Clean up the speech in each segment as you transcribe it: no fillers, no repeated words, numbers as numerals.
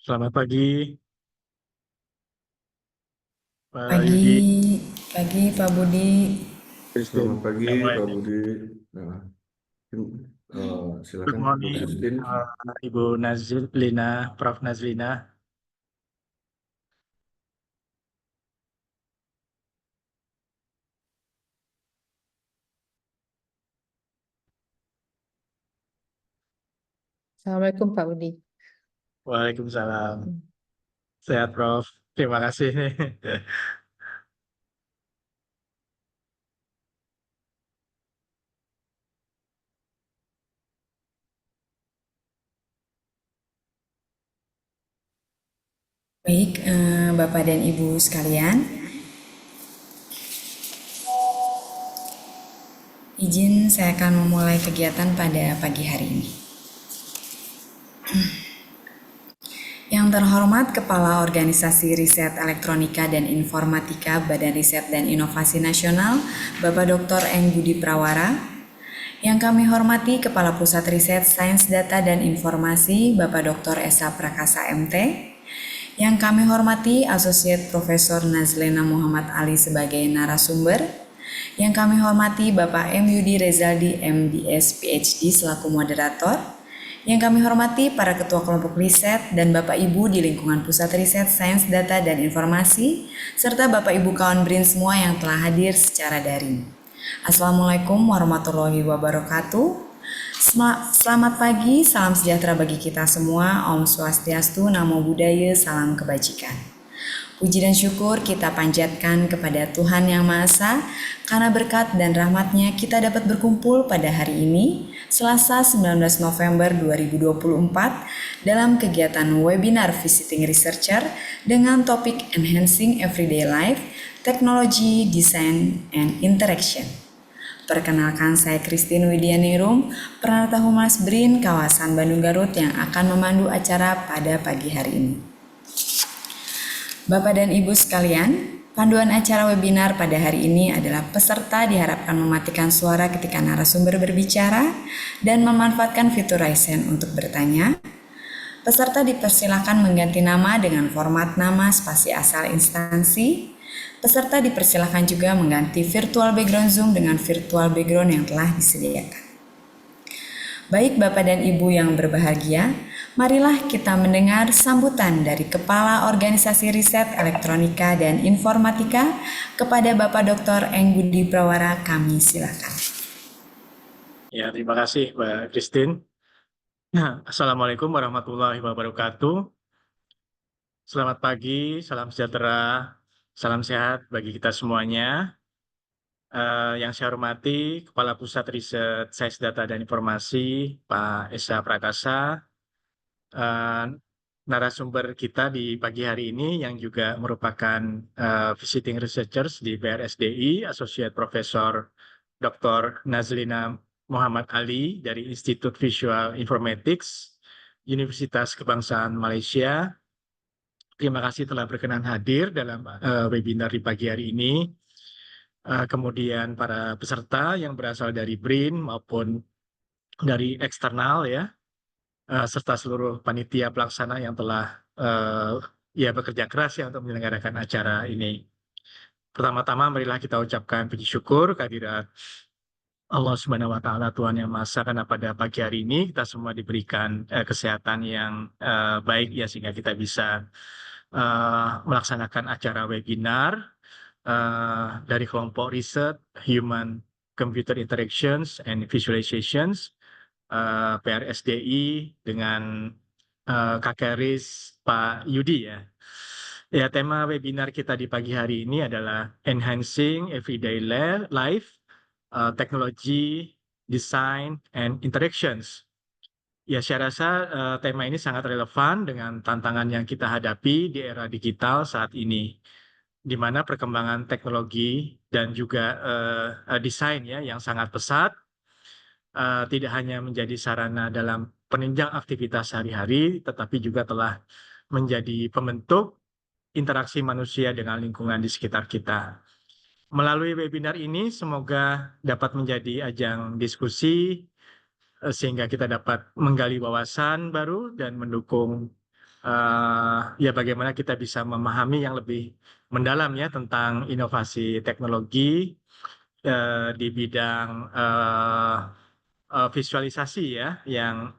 Selamat pagi, Pak Pagi, Yudi, pagi Pak Budi. Christine. Selamat pagi Kita mulai Pak nih. Budi. Nah, Good silakan Bu morning, Christine. Ibu Nazlena, Prof. Nazlena. Assalamualaikum Pak Budi. Waalaikumsalam. Sehat, Prof. Terima kasih. Baik, Bapak dan Ibu sekalian, izin saya akan memulai kegiatan pada pagi hari ini. Yang terhormat Kepala Organisasi Riset Elektronika dan Informatika Badan Riset dan Inovasi Nasional, Bapak Dr. Eng Budi Prawara. Yang kami hormati Kepala Pusat Riset Sains Data dan Informasi, Bapak Dr. Esa Prakasa MT. Yang kami hormati Asosiat Profesor Nazlena Mohamad Ali sebagai narasumber. Yang kami hormati Bapak M. Yudi Rezaldi MDS PhD selaku moderator. Yang kami hormati para ketua kelompok riset dan Bapak Ibu di lingkungan Pusat Riset Sains Data dan Informasi, serta Bapak Ibu kawan BRIN semua yang telah hadir secara daring. Assalamualaikum warahmatullahi wabarakatuh. Selamat pagi, salam sejahtera bagi kita semua. Om Swastiastu, Namo Buddhaya, salam kebajikan. Puji dan syukur kita panjatkan kepada Tuhan Yang Maha Esa, karena berkat dan rahmat-Nya kita dapat berkumpul pada hari ini, Selasa 19 November 2024, dalam kegiatan webinar Visiting Researcher dengan topik Enhancing Everyday Life, Technology, Design, and Interaction. Perkenalkan, saya Christine Widianirum, Pranata Humas BRIN kawasan Bandung Garut yang akan memandu acara pada pagi hari ini. Bapak dan Ibu sekalian, panduan acara webinar pada hari ini adalah peserta diharapkan mematikan suara ketika narasumber berbicara dan memanfaatkan fitur Raise Hand untuk bertanya. Peserta dipersilakan mengganti nama dengan format nama spasi asal instansi. Peserta dipersilakan juga mengganti virtual background Zoom dengan virtual background yang telah disediakan. Baik Bapak dan Ibu yang berbahagia, marilah kita mendengar sambutan dari Kepala Organisasi Riset Elektronika dan Informatika kepada Bapak Dr. Eng Budi Prawara. Kami silakan. Ya, terima kasih, Mbak Christine. Assalamualaikum warahmatullahi wabarakatuh. Selamat pagi, salam sejahtera, salam sehat bagi kita semuanya. Yang saya hormati Kepala Pusat Riset Sains Data dan Informasi, Pak Esa Prakasa, narasumber kita di pagi hari ini yang juga merupakan visiting researchers di PRSDI, Associate Profesor Dr. Nazlena Mohamad Ali dari Institut Visual Informatics, Universitas Kebangsaan Malaysia. Terima kasih telah berkenan hadir dalam webinar di pagi hari ini. Kemudian para peserta yang berasal dari BRIN maupun dari eksternal ya, serta seluruh panitia pelaksana yang telah bekerja keras ya untuk menyelenggarakan acara ini. Pertama-tama marilah kita ucapkan puji syukur kehadirat Allah Subhanahu wa Ta'ala, Tuhan Yang Maha Esa, karena pada pagi hari ini kita semua diberikan kesehatan yang baik ya, sehingga kita bisa melaksanakan acara webinar dari kelompok riset Human Computer Interactions and Visualizations PRSDI dengan Kakeris Pak Yudi ya. Ya, tema webinar kita di pagi hari ini adalah Enhancing Everyday Life, Technology, Design, and Interactions. Ya, saya rasa tema ini sangat relevan dengan tantangan yang kita hadapi di era digital saat ini, di mana perkembangan teknologi dan juga desain ya yang sangat pesat tidak hanya menjadi sarana dalam penunjang aktivitas sehari-hari, tetapi juga telah menjadi pembentuk interaksi manusia dengan lingkungan di sekitar kita. Melalui webinar ini, semoga dapat menjadi ajang diskusi sehingga kita dapat menggali wawasan baru dan mendukung ya bagaimana kita bisa memahami yang lebih mendalam ya tentang inovasi teknologi di bidang visualisasi ya yang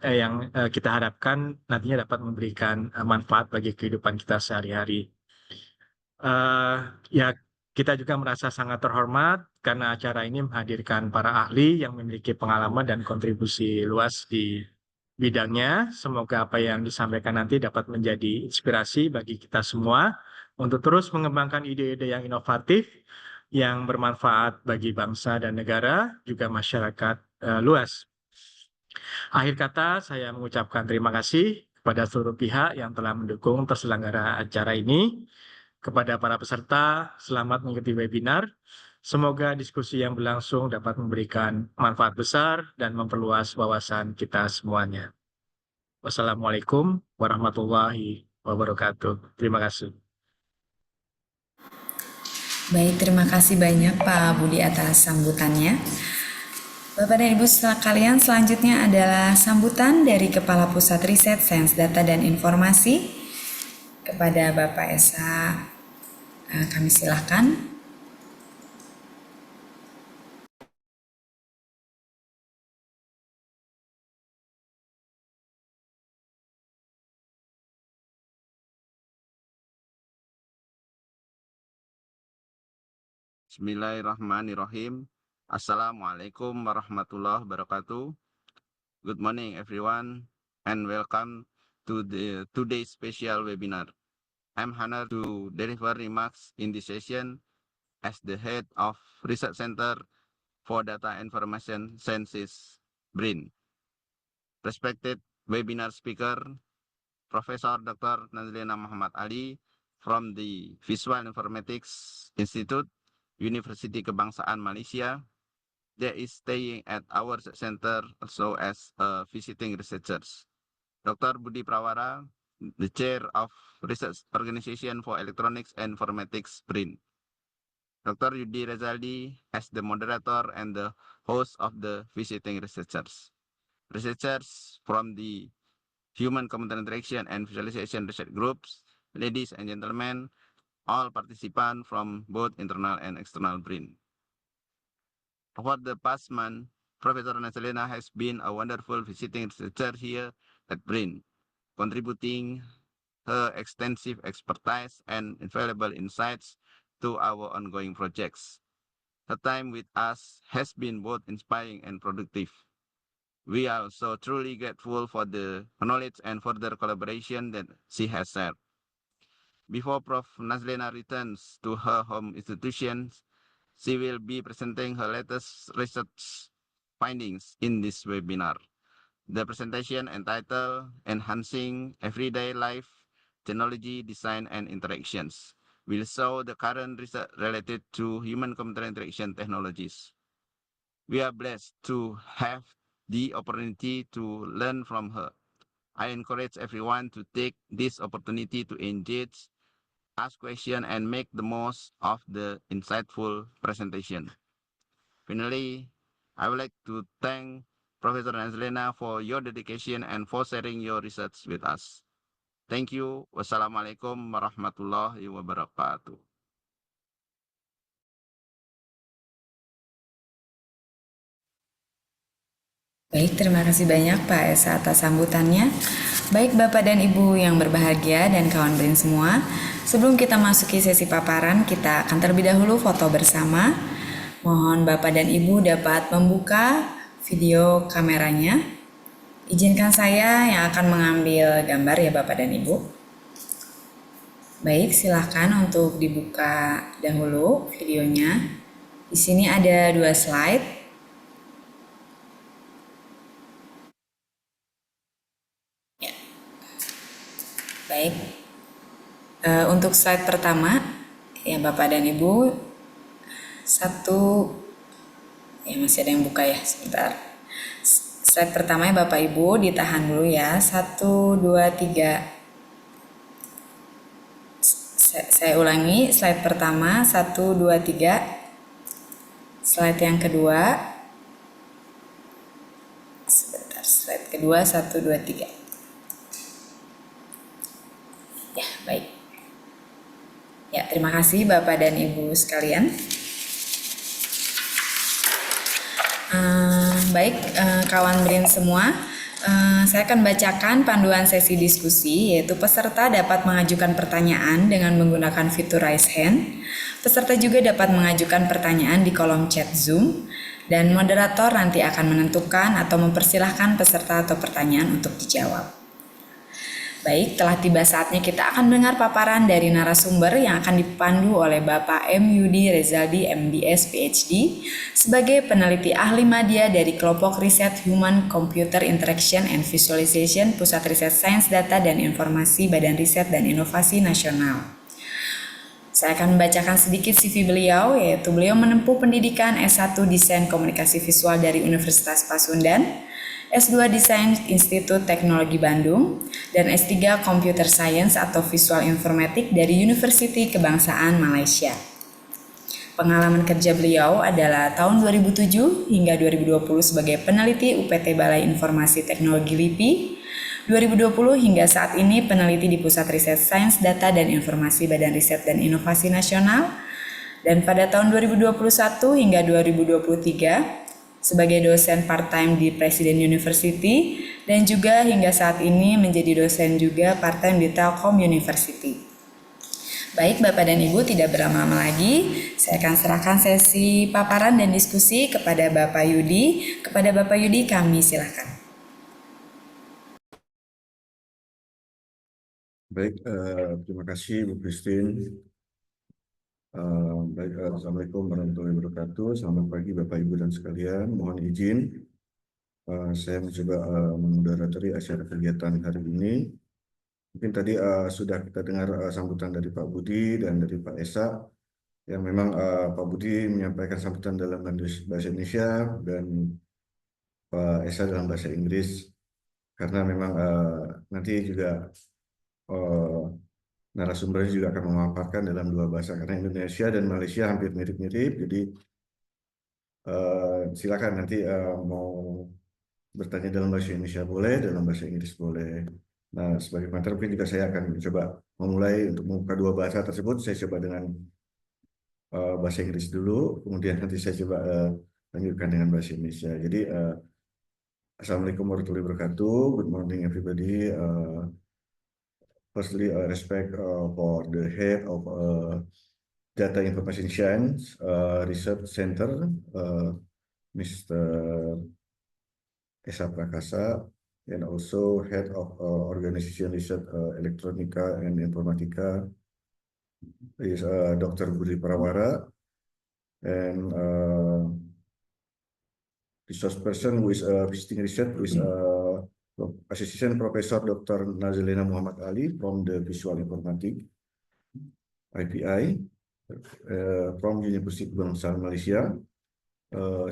kita harapkan nantinya dapat memberikan manfaat bagi kehidupan kita sehari-hari. Eh, ya, kita juga merasa sangat terhormat karena acara ini menghadirkan para ahli yang memiliki pengalaman dan kontribusi luas di bidangnya. Semoga apa yang disampaikan nanti dapat menjadi inspirasi bagi kita semua untuk terus mengembangkan ide-ide yang inovatif, yang bermanfaat bagi bangsa dan negara, juga masyarakat luas. Akhir kata, saya mengucapkan terima kasih kepada seluruh pihak yang telah mendukung terselenggara acara ini. Kepada para peserta, selamat mengikuti webinar. Semoga diskusi yang berlangsung dapat memberikan manfaat besar dan memperluas wawasan kita semuanya. Wassalamualaikum warahmatullahi wabarakatuh. Terima kasih. Baik, terima kasih banyak Pak Budi atas sambutannya. Bapak dan Ibu sekalian, selanjutnya adalah sambutan dari Kepala Pusat Riset Sains Data dan Informasi kepada Bapak Esa. Kami silakan. Bismillahirrahmanirrahim. Assalamualaikum warahmatullahi wabarakatuh. Good morning everyone and welcome to today's special webinar. I'm honored to deliver remarks in this session as the head of Research Center for Data Information Sciences, BRIN. Respected webinar speaker, Professor Dr. Nazlena Muhammad Ali from the Visual Informatics Institute, Universiti Kebangsaan Malaysia, that is staying at our center also as a visiting researchers. Dr. Budi Prawara, the chair of Research Organization for Electronics and Informatics, BRIN. Dr. Yudi Rezaldi as the moderator and the host of the visiting researchers. Researchers from the Human Computer Interaction and Visualization Research Groups, ladies and gentlemen, all participants from both internal and external BRIN. Over the past month, Professor Nazlena has been a wonderful visiting researcher here at BRIN, contributing her extensive expertise and invaluable insights to our ongoing projects. Her time with us has been both inspiring and productive. We are so truly grateful for the knowledge and further collaboration that she has shared. Before Prof. Nazlena returns to her home institutions, she will be presenting her latest research findings in this webinar. The presentation entitled Enhancing Everyday Life, Technology, Design, and Interactions will show the current research related to human-computer interaction technologies. We are blessed to have the opportunity to learn from her. I encourage everyone to take this opportunity to engage, ask questions, and make the most of the insightful presentation. Finally, I would like to thank Professor Nazlena for your dedication and for sharing your research with us. Thank you. Wassalamualaikum warahmatullahi wabarakatuh. Baik, terima kasih banyak Pak Esa atas sambutannya. Baik Bapak dan Ibu yang berbahagia dan kawan BRIN semua, sebelum kita masuki sesi paparan, kita akan terlebih dahulu foto bersama. Mohon Bapak dan Ibu dapat membuka video kameranya. Izinkan saya yang akan mengambil gambar ya Bapak dan Ibu. Baik, silahkan untuk dibuka dahulu videonya. Di sini ada 2 slide. Baik, untuk slide pertama, ya Bapak dan Ibu, ya masih ada yang buka ya, sebentar. Slide pertama ya Bapak Ibu, ditahan dulu ya, 1, 2, 3. Saya ulangi, slide pertama, 1, 2, 3. Slide yang kedua, sebentar, slide kedua, 1, 2, 3. Baik. Ya, terima kasih Bapak dan Ibu sekalian. Baik, kawan BRIN semua, saya akan bacakan panduan sesi diskusi, yaitu peserta dapat mengajukan pertanyaan dengan menggunakan fitur raise hand. Peserta juga dapat mengajukan pertanyaan di kolom chat Zoom, dan moderator nanti akan menentukan atau mempersilahkan peserta atau pertanyaan untuk dijawab. Baik, telah tiba saatnya kita akan mendengar paparan dari narasumber yang akan dipandu oleh Bapak M. Yudi Rezaldi, MDS, PhD, sebagai peneliti ahli media dari kelompok riset Human Computer Interaction and Visualization Pusat Riset Sains Data dan Informasi Badan Riset dan Inovasi Nasional. Saya akan membacakan sedikit CV beliau, yaitu beliau menempuh pendidikan S1 Desain Komunikasi Visual dari Universitas Pasundan, S2 Desain Institut Teknologi Bandung, dan S3 Computer Science atau Visual Informatics dari Universiti Kebangsaan Malaysia. Pengalaman kerja beliau adalah tahun 2007 hingga 2020 sebagai peneliti UPT Balai Informasi Teknologi LIPI, 2020 hingga saat ini peneliti di Pusat Riset Sains Data dan Informasi Badan Riset dan Inovasi Nasional, dan pada tahun 2021 hingga 2023 sebagai dosen part-time di Presiden Universiti, dan juga hingga saat ini menjadi dosen juga part-time di Telkom University. Baik Bapak dan Ibu, tidak berlama-lama lagi, saya akan serahkan sesi paparan dan diskusi kepada Bapak Yudi. Kepada Bapak Yudi kami silakan. Baik, terima kasih Bu Christine. Baik, Assalamualaikum warahmatullahi wabarakatuh. Selamat pagi Bapak Ibu dan sekalian. Mohon izin, saya mencoba memoderatori acara kegiatan hari ini. Mungkin tadi sudah kita dengar sambutan dari Pak Budi dan dari Pak Esa, yang memang Pak Budi menyampaikan sambutan dalam bahasa Indonesia dan Pak Esa dalam bahasa Inggris, karena memang nanti juga narasumbernya juga akan memaparkan dalam dua bahasa, karena Indonesia dan Malaysia hampir mirip-mirip. Jadi silakan nanti mau bertanya dalam bahasa Indonesia boleh, dalam bahasa Inggris boleh. Nah, sebagai pengantar mungkin juga saya akan coba memulai untuk membuka dua bahasa tersebut. Saya coba dengan bahasa Inggris dulu, kemudian nanti saya coba lanjutkan dengan bahasa Indonesia. Jadi Assalamualaikum warahmatullahi wabarakatuh. Good morning everybody. Firstly, respect for the head of Data Information Science Research Center, Mr. Esa Prakasa, and also head of Organization Research Electronica and Informatica is Dr. Budi Prawara, and resource person who is visiting research is Assistant Professor Dr. Nazlena Muhammad Ali from the Visual Informatics IPI from Universiti Kebangsaan Malaysia.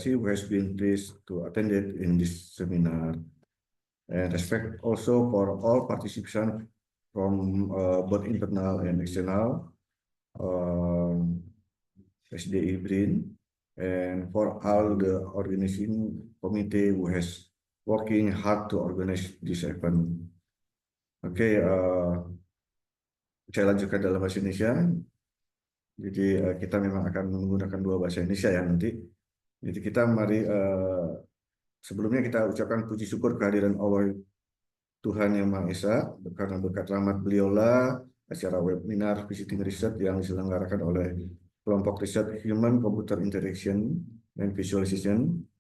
She has been pleased to attend it in this seminar. And respect also for all participants from both internal and external PRSDI-BRIN, and for all the organizing committee who has working hard to organize this event. Oke, saya lanjutkan dalam bahasa Indonesia. Jadi kita memang akan menggunakan dua bahasa Indonesia ya nanti. Jadi kita mari sebelumnya kita ucapkan puji syukur kehadiran Allah Tuhan Yang Maha Esa, karena berkat rahmat beliaulah acara webinar Visiting Research yang diselenggarakan oleh kelompok riset Human Computer Interaction and Visualization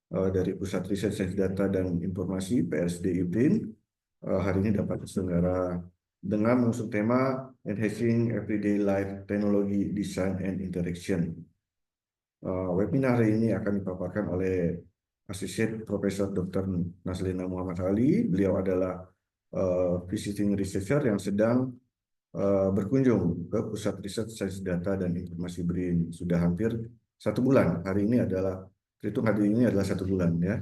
dari Pusat Riset Sains Data dan Informasi PRSDI-BRIN hari ini dapat diselenggara dengan mengusung tema Enhancing Everyday Life Technology Design and Interaction. Webinar hari ini akan dipaparkan oleh Associate Professor Dr. Nazlena Muhammad Ali. Beliau adalah visiting researcher yang sedang berkunjung ke Pusat Riset Sains Data dan Informasi BRIN sudah hampir 1 bulan. Hari ini adalah 1 bulan ya.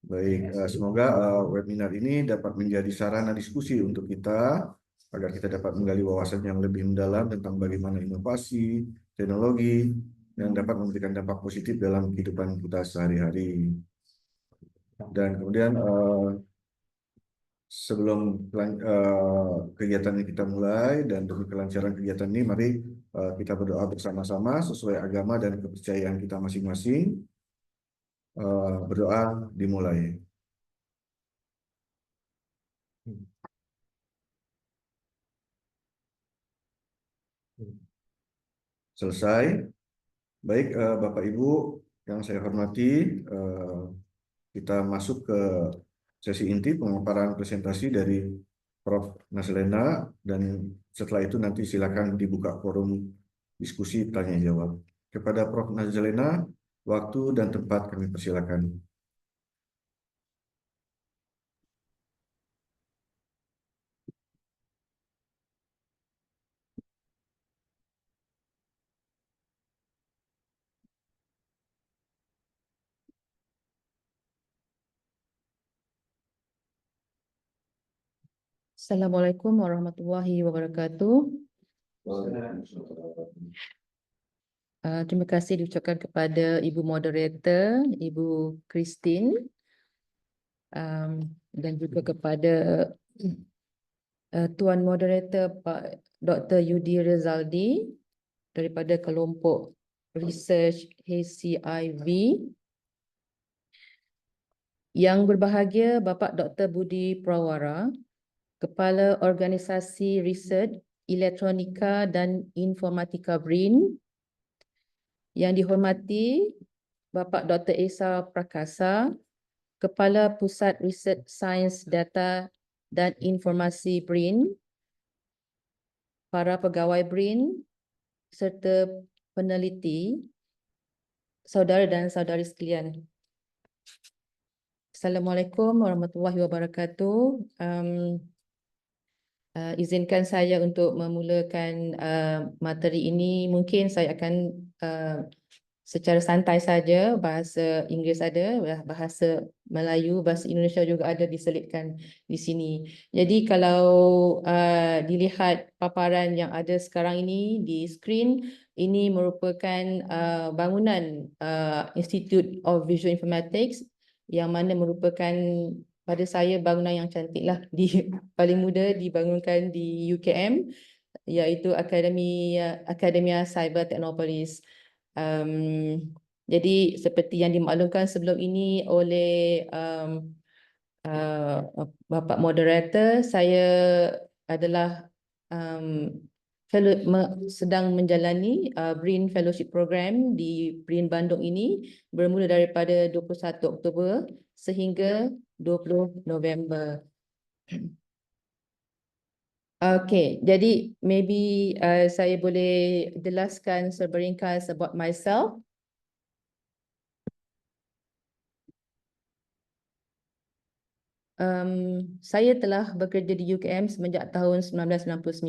Baik, semoga webinar ini dapat menjadi sarana diskusi untuk kita agar kita dapat menggali wawasan yang lebih mendalam tentang bagaimana inovasi, teknologi yang dapat memberikan dampak positif dalam kehidupan kita sehari-hari. Dan kemudian sebelum kegiatan ini kita mulai dan demi kelancaran kegiatan ini, mari kita berdoa bersama-sama sesuai agama dan kepercayaan kita masing-masing. Berdoa dimulai. Selesai. Baik, Bapak Ibu yang saya hormati, kita masuk ke sesi inti pemaparan presentasi dari Prof. Nazlena, dan setelah itu nanti silakan dibuka forum diskusi tanya jawab. Kepada Prof. Nazlena, waktu dan tempat kami persilakan. Assalamualaikum warahmatullahi wabarakatuh. Terima kasih diucapkan kepada Ibu Moderator, Ibu Christine, dan juga kepada Tuan Moderator Pak Dr. Yudi Rezaldi daripada kelompok Research HCIV. Yang berbahagia Bapak Dr. Budi Prawara, Kepala Organisasi Riset Elektronika dan Informatika BRIN. Yang dihormati Bapak Dr. Esa Prakasa, Kepala Pusat Riset Sains Data dan Informasi BRIN, para pegawai BRIN serta peneliti, saudara dan saudari sekalian. Assalamualaikum warahmatullahi wabarakatuh. Izinkan saya untuk memulakan materi ini. Mungkin saya akan secara santai saja, bahasa Inggeris ada, bahasa Melayu, bahasa Indonesia juga ada diselipkan di sini. Jadi kalau dilihat paparan yang ada sekarang ini di skrin, ini merupakan bangunan Institute of Visual Informatics, yang mana merupakan pada saya bangunan yang cantik lah, paling muda dibangunkan di UKM, iaitu Akademia Cyber Technopolis. Jadi seperti yang dimaklumkan sebelum ini oleh Bapak Moderator, saya adalah sedang menjalani BRIN Fellowship Program di BRIN Bandung ini, bermula daripada 21 Oktober sehingga 20 November. Okay, jadi maybe saya boleh jelaskan seringkas about myself. Saya telah bekerja di UKM semenjak tahun 1999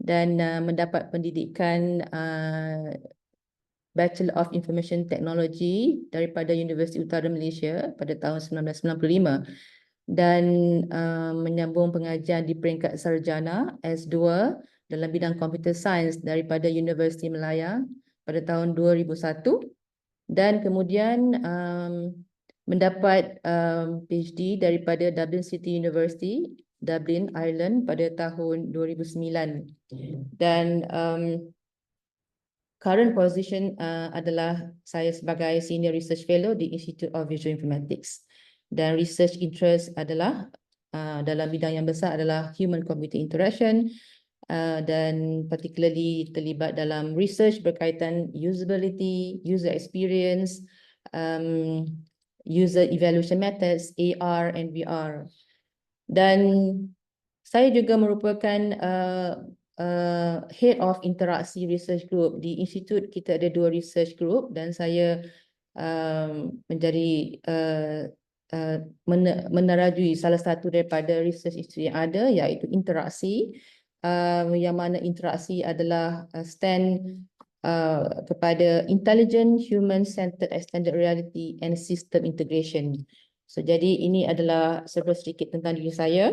dan mendapat pendidikan Bachelor of Information Technology daripada Universiti Utara Malaysia pada tahun 1995 dan menyambung pengajian di peringkat sarjana S2 dalam bidang Computer Science daripada Universiti Malaya pada tahun 2001 dan kemudian mendapat PhD daripada Dublin City University, Dublin, Ireland pada tahun 2009 dan current position adalah saya sebagai Senior Research Fellow di Institute of Visual Informatics. Dan research interest adalah dalam bidang yang besar adalah human computer interaction dan particularly terlibat dalam research berkaitan usability, user experience, user evaluation methods, AR and VR. Dan saya juga merupakan Head of Interaksi Research Group. Di institut kita ada 2 research group dan saya menjadi menerajui salah satu daripada research institute yang ada, iaitu interaksi, yang mana interaksi adalah stand kepada intelligent human-centered extended reality and system integration. So jadi ini adalah sedikit tentang diri saya.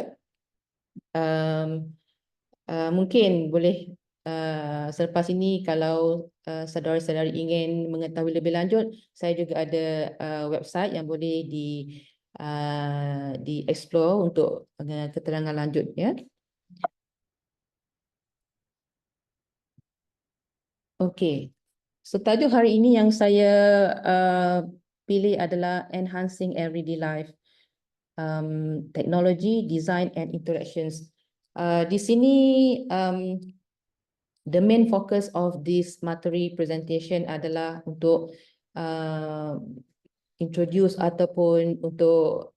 Mungkin boleh selepas ini kalau saudara-saudari ingin mengetahui lebih lanjut, saya juga ada website yang boleh di-explore untuk keterangan lanjutnya. Okey. So tajuk hari ini yang saya pilih adalah Enhancing Everyday Life, Technology, Design and Interactions. Di sini the main focus of this materi presentation adalah untuk introduce ataupun untuk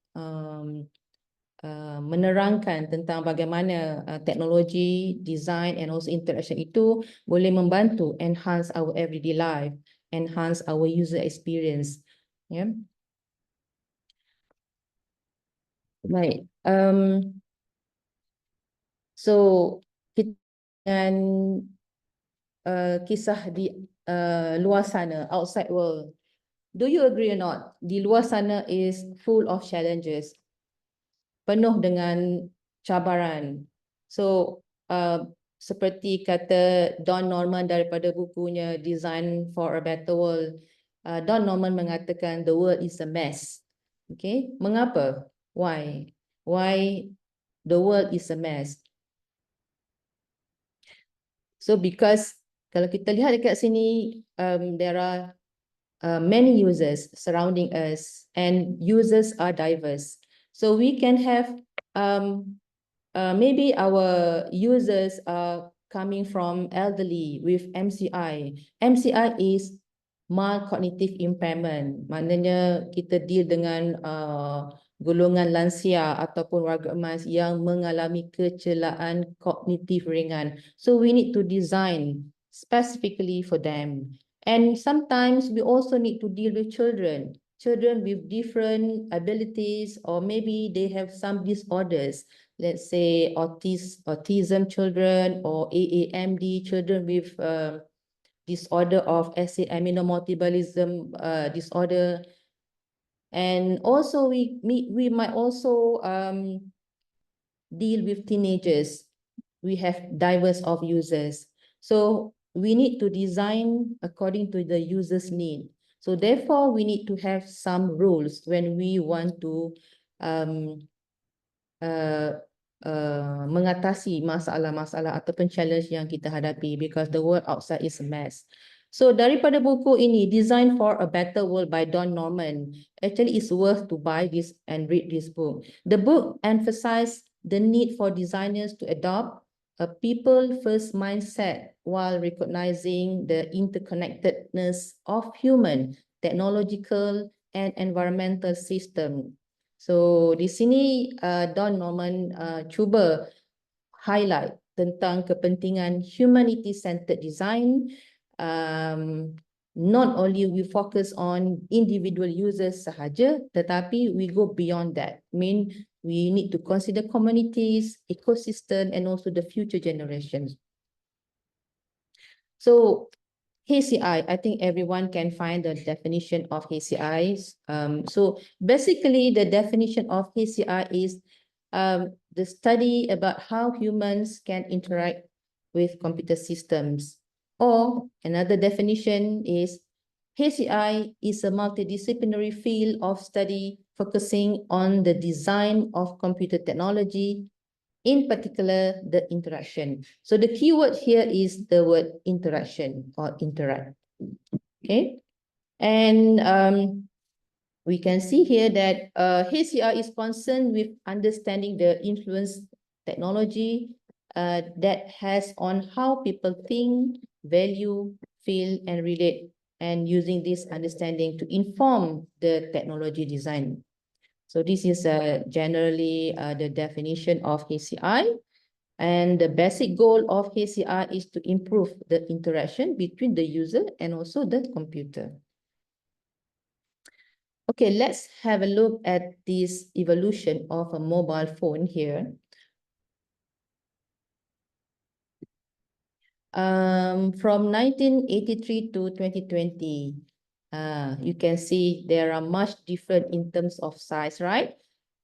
menerangkan tentang bagaimana teknologi, design and also interaction itu boleh membantu enhance our everyday life, enhance our user experience. Ya. Baik. So kita dengan kisah di luar sana, outside world. Do you agree or not? Di luar sana is full of challenges, penuh dengan cabaran. So seperti kata Don Norman daripada bukunya Design for a Better World, Don Norman mengatakan the world is a mess. Okay, mengapa? Why? Why the world is a mess? So because kalau kita lihat dekat sini, there are many users surrounding us and users are diverse. So we can have maybe our users are coming from elderly with MCI. MCI is mild cognitive impairment. Maknanya kita deal dengan golongan lansia ataupun warga emas yang mengalami kecelaan kognitif ringan. So we need to design specifically for them. And sometimes we also need to deal with children with different abilities, or maybe they have some disorders. Let's say autism children or AAMD children with disorder of acid aminomotibolism disorder. And also we might also deal with teenagers. We have diverse of users. So we need to design according to the user's need. So therefore we need to have some rules when we want to mengatasi masalah-masalah ataupun challenge yang kita hadapi, because the world outside is a mess. So daripada buku ini, Design for a Better World by Don Norman, actually it's worth to buy this and read this book. The book emphasizes the need for designers to adopt a people-first mindset while recognizing the interconnectedness of human, technological, and environmental system. So di sini Don Norman cuba highlight tentang kepentingan humanity-centered design. Not only we focus on individual users sahaja, tetapi we go beyond that. I mean, we need to consider communities, ecosystem, and also the future generations. So HCI, I think everyone can find the definition of HCIs. So basically the definition of HCI is the study about how humans can interact with computer systems. Or another definition is HCI is a multidisciplinary field of study focusing on the design of computer technology, in particular, the interaction. So the keyword here is the word interaction or interact. Okay. And we can see here that HCI is concerned with understanding the influence technology that has on how people think, value, feel, and relate, and using this understanding to inform the technology design. So this is generally the definition of HCI. And the basic goal of HCI is to improve the interaction between the user and also the computer. Okay, let's have a look at this evolution of a mobile phone here. From 1983 to 2020, you can see there are much different in terms of size, right?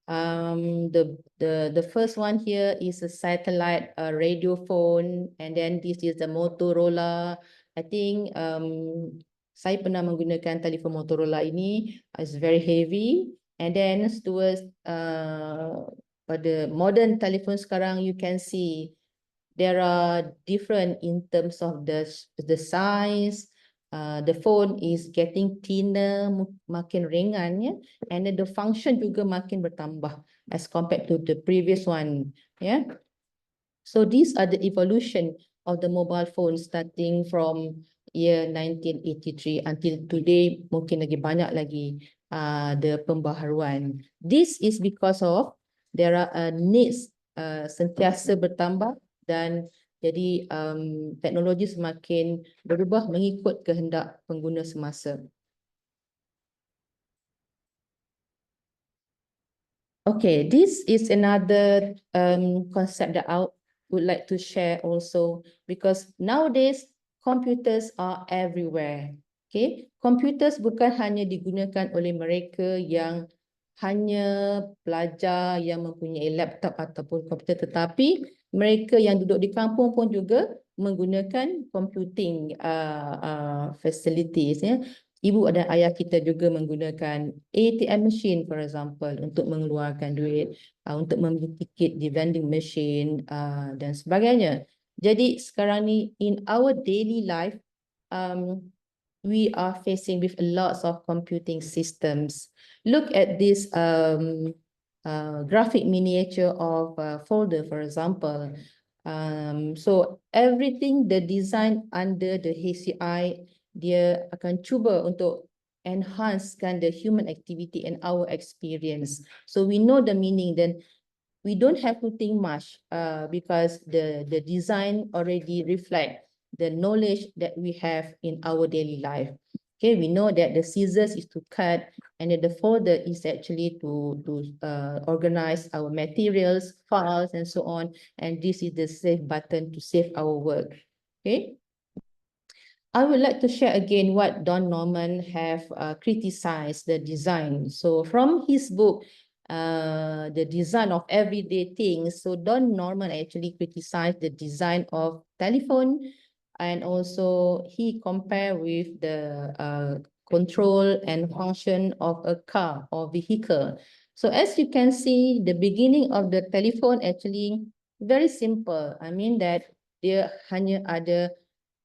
The first one here is a satellite radio phone, and then this is the Motorola. I think saya pernah menggunakan telefon Motorola ini. It's very heavy, And then towards pada modern telephone sekarang, you can see there are different in terms of the size. The phone is getting thinner, makin ringan, ya, and then the function juga makin bertambah as compared to the previous one, ya. So these are the evolution of the mobile phone starting from year 1983 until today. Mungkin lagi banyak lagi the pembaharuan. This is because of there are needs sentiasa bertambah dan jadi teknologi semakin berubah mengikut kehendak pengguna semasa. Okay, this is another concept that I would like to share also, because nowadays computers are everywhere. Okay, computers bukan hanya digunakan oleh mereka yang hanya pelajar yang mempunyai laptop ataupun komputer, tetapi mereka yang duduk di kampung pun juga menggunakan computing facilities, ya. Ibu dan ayah kita juga menggunakan ATM machine, for example, untuk mengeluarkan duit, untuk membeli tiket di vending machine dan sebagainya. Jadi sekarang ni in our daily life, we are facing with lots of computing systems. Look at this graphic miniature of a folder, for example. So everything the design under the HCI, dia akan cuba untuk enhancekan the human activity and our experience. So we know the meaning, then we don't have to think much because the design already reflect the knowledge that we have in our daily life. Okay, we know that the scissors is to cut, and then the folder is actually to organize our materials, files, and so on. And this is the save button to save our work. Okay. I would like to share again what Don Norman have criticized the design. So from his book, the design of everyday things. So Don Norman actually criticized the design of telephone, and also he compared with the control and function of a car or vehicle. So as you can see, the beginning of the telephone actually very simple. I mean that dia hanya ada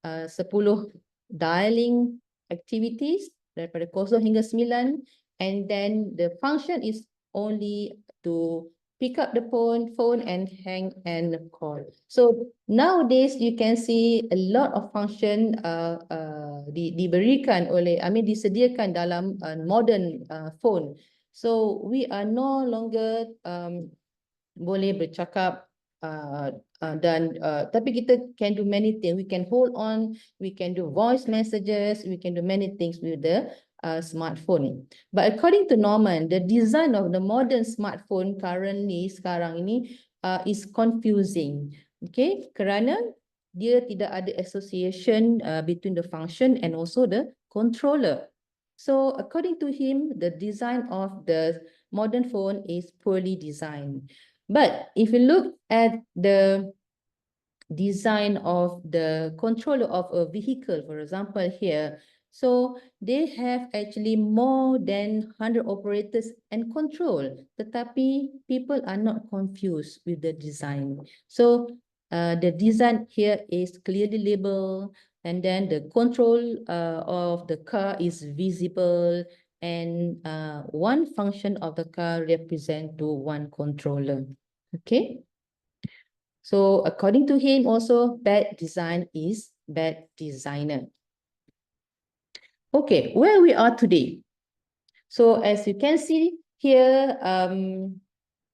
10 dialing activities daripada 0 hingga 9, and then the function is only to pick up the phone and hang and call. So nowadays you can see a lot of function diberikan oleh, disediakan dalam modern phone. So we are no longer boleh bercakap tapi kita can do many things. We can hold on, we can do voice messages, we can do many things with the smartphone. But according to Norman, the design of the modern smartphone currently sekarang ini is confusing. Okay, kerana dia tidak ada association between the function and also the controller. So according to him, the design of the modern phone is poorly designed. But if you look at the design of the controller of a vehicle, for example here, so they have actually more than 100 operators and control, tetapi people are not confused with the design. So the design here is clearly labeled, and then the control of the car is visible, and one function of the car represent to one controller. Okay. So according to him also, bad design is bad designer. Okay, where we are today. So as you can see here,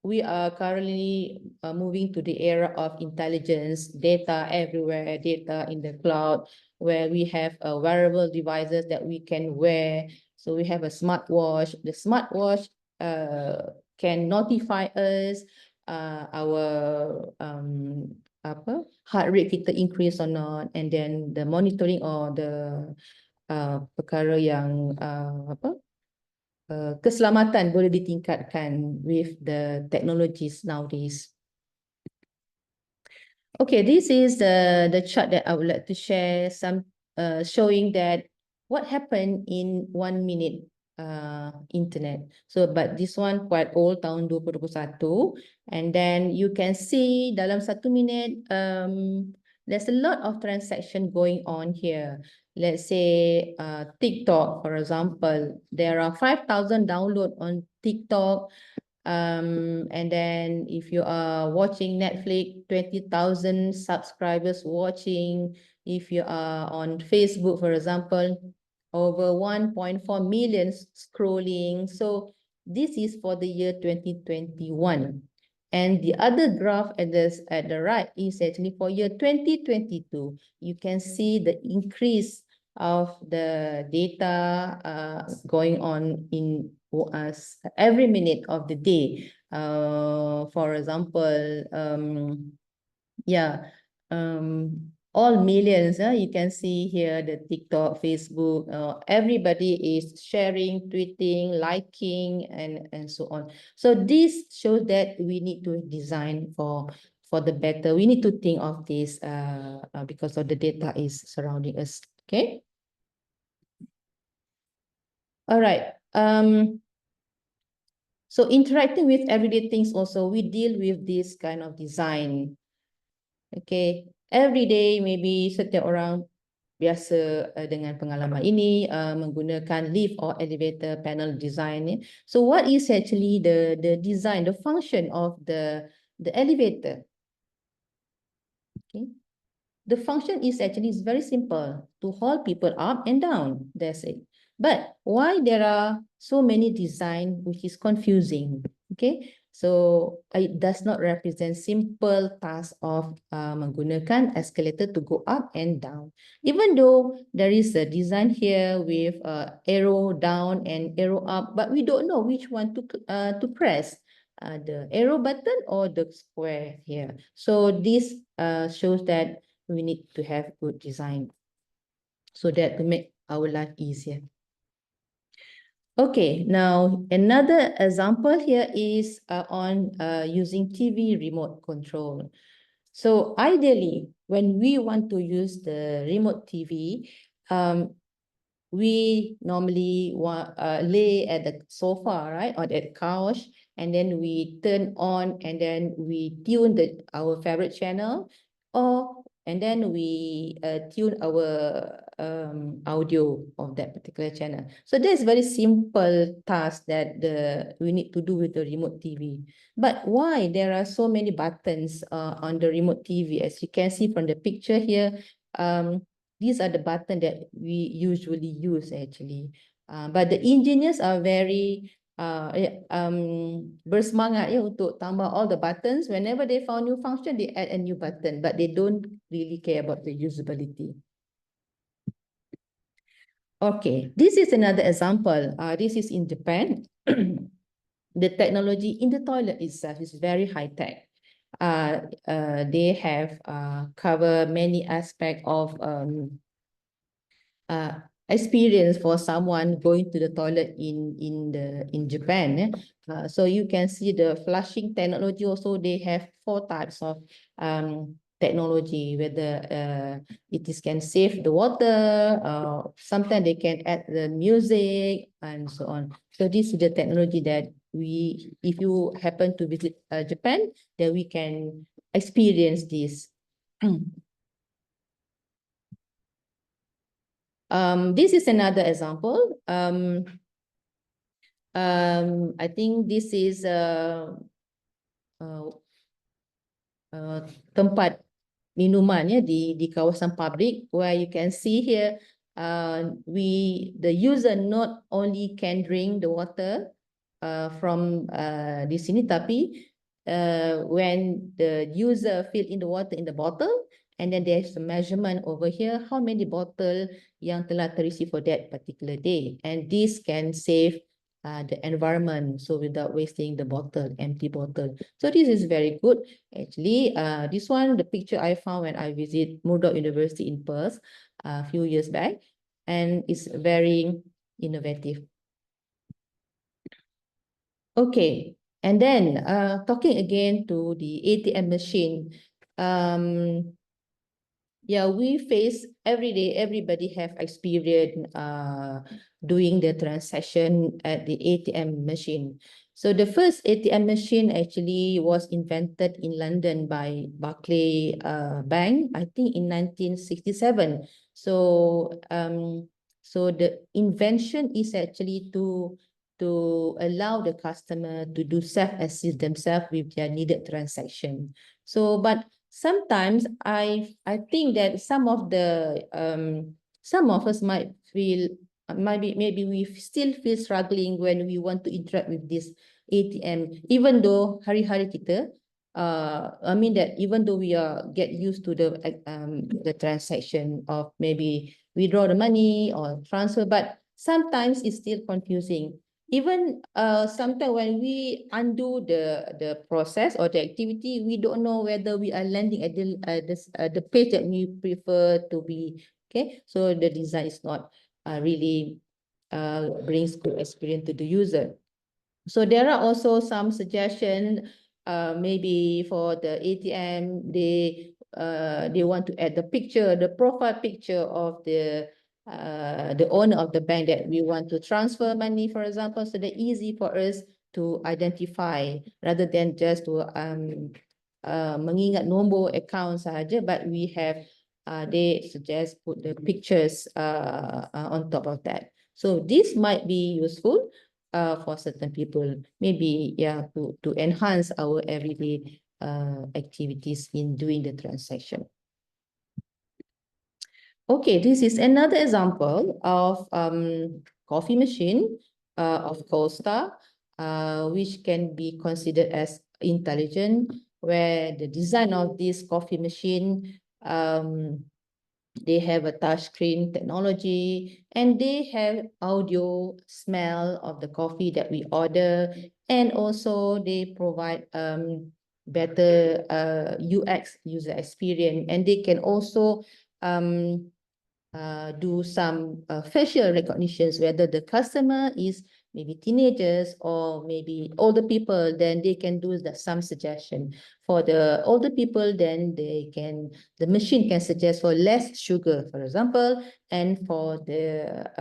we are currently moving to the era of intelligence, data everywhere, data in the cloud, where we have wearable devices that we can wear. So we have a smartwatch. The smartwatch can notify us our heart rate kita increase or not, and then the monitoring or the perkara yang keselamatan boleh ditingkatkan with the technologies nowadays. Okay, this is the chart that I would like to share, some showing that what happened in 1 minute internet. So, but this one quite old, tahun 2021. And then you can see dalam 1 minit, there's a lot of transaction going on here. Let's say TikTok, for example, there are 5,000 download on TikTok. And then if you are watching Netflix, 20,000 subscribers watching. If you are on Facebook, for example, over 1.4 million scrolling. So this is for the year 2021. And the other graph at the right is actually for year 2022. You can see the increase of the data going on in every minute of the day. For example, all millions, you can see here the TikTok, Facebook, everybody is sharing, tweeting, liking, and so on. So this shows that we need to design for the better. We need to think of this because of the data is surrounding us. Okay. All right. So interacting with everyday things also, we deal with this kind of design. Okay, every day maybe setiap orang biasa dengan pengalaman ini menggunakan lift or elevator panel design ni. So what is actually the design, the function of the elevator? Okay, the function is actually very simple, to haul people up and down. That's it. But why there are so many design which is confusing? Okay, so it does not represent simple task of menggunakan escalator to go up and down. Even though there is a design here with arrow down and arrow up, but we don't know which one to press. The arrow button or the square here. So this shows that we need to have good design so that to make our life easier. Okay, now another example here is on using TV remote control. So ideally, when we want to use the remote TV, we normally lay at the sofa, right, or the couch, and then we turn on and then we tune our favorite channel, and then we tune our audio of that particular channel. So that's very simple task that we need to do with the remote TV. But why there are so many buttons on the remote TV? As you can see from the picture here, these are the buttons that we usually use actually. But the engineers are very bersemangat untuk tambah all the buttons. Whenever they found new function, they add a new button, but they don't really care about the usability. Okay, this is another example. This is in Japan. The technology in the toilet itself is very high tech. They have covered many aspects of experience for someone going to the toilet in Japan. So you can see the flushing technology also. They have 4 types of technology, whether it can save the water, sometimes they can add the music and so on. So this is the technology that if you happen to visit Japan, then we can experience this. This is another example. I think this is tempat minuman ya di kawasan public, where you can see here the user not only can drink the water from di sini, tapi when the user fill in the water in the bottle, and then there's a measurement over here how many bottle yang telah terisi for that particular day, and this can save the environment, so without wasting the bottle, empty bottle. So this is very good actually. This one, the picture I found when I visit Murdoch University in Perth a few years back, and it's very innovative. Okay, and then talking again to the ATM machine. yeah, we face every day, everybody have experience doing the transaction at the ATM machine. So the first ATM machine actually was invented in London by Barclay Bank, I think in 1967. So so the invention is actually to allow the customer to do self-assist themselves with their needed transaction. So, but sometimes I think that some of us might feel maybe we still feel struggling when we want to interact with this ATM, even though hari-hari kita I mean that even though we are get used to the transaction of maybe withdraw the money or transfer, but sometimes it's still confusing. Even sometimes when we undo the process or the activity, we don't know whether we are landing at the page that we prefer to be. Okay, so the design is not really brings good experience to the user. So there are also some suggestions, maybe for the ATM, they want to add the picture, the profile picture of the owner of the bank that we want to transfer money, for example, so that easy for us to identify rather than just to mengingat nombor account saja, but we have they suggest put the pictures on top of that. So this might be useful for certain people, maybe yeah, to enhance our everyday activities in doing the transaction. Okay, this is another example of coffee machine of Costa, which can be considered as intelligent, where the design of this coffee machine they have a touchscreen technology and they have audio smell of the coffee that we order, and also they provide better UX user experience, and they can also do some facial recognitions, whether the customer is maybe teenagers or maybe older people, then they can do some suggestion. For the older people, then the machine can suggest for less sugar, for example, and for the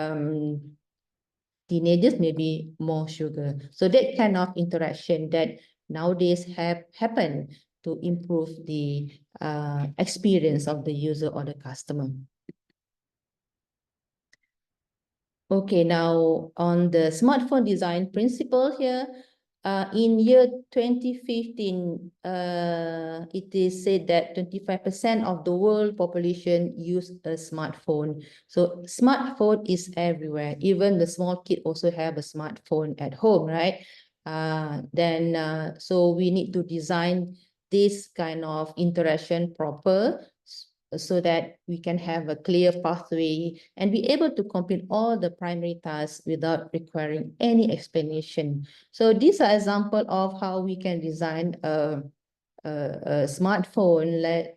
teenagers, maybe more sugar. So that kind of interaction that nowadays happen to improve the experience of the user or the customer. Okay, now on the smartphone design principle here, in year 2015, it is said that 25% of the world population use a smartphone. So smartphone is everywhere. Even the small kid also have a smartphone at home, right? So we need to design this kind of interaction proper, so that we can have a clear pathway and be able to complete all the primary tasks without requiring any explanation. So these are examples of how we can design a smartphone.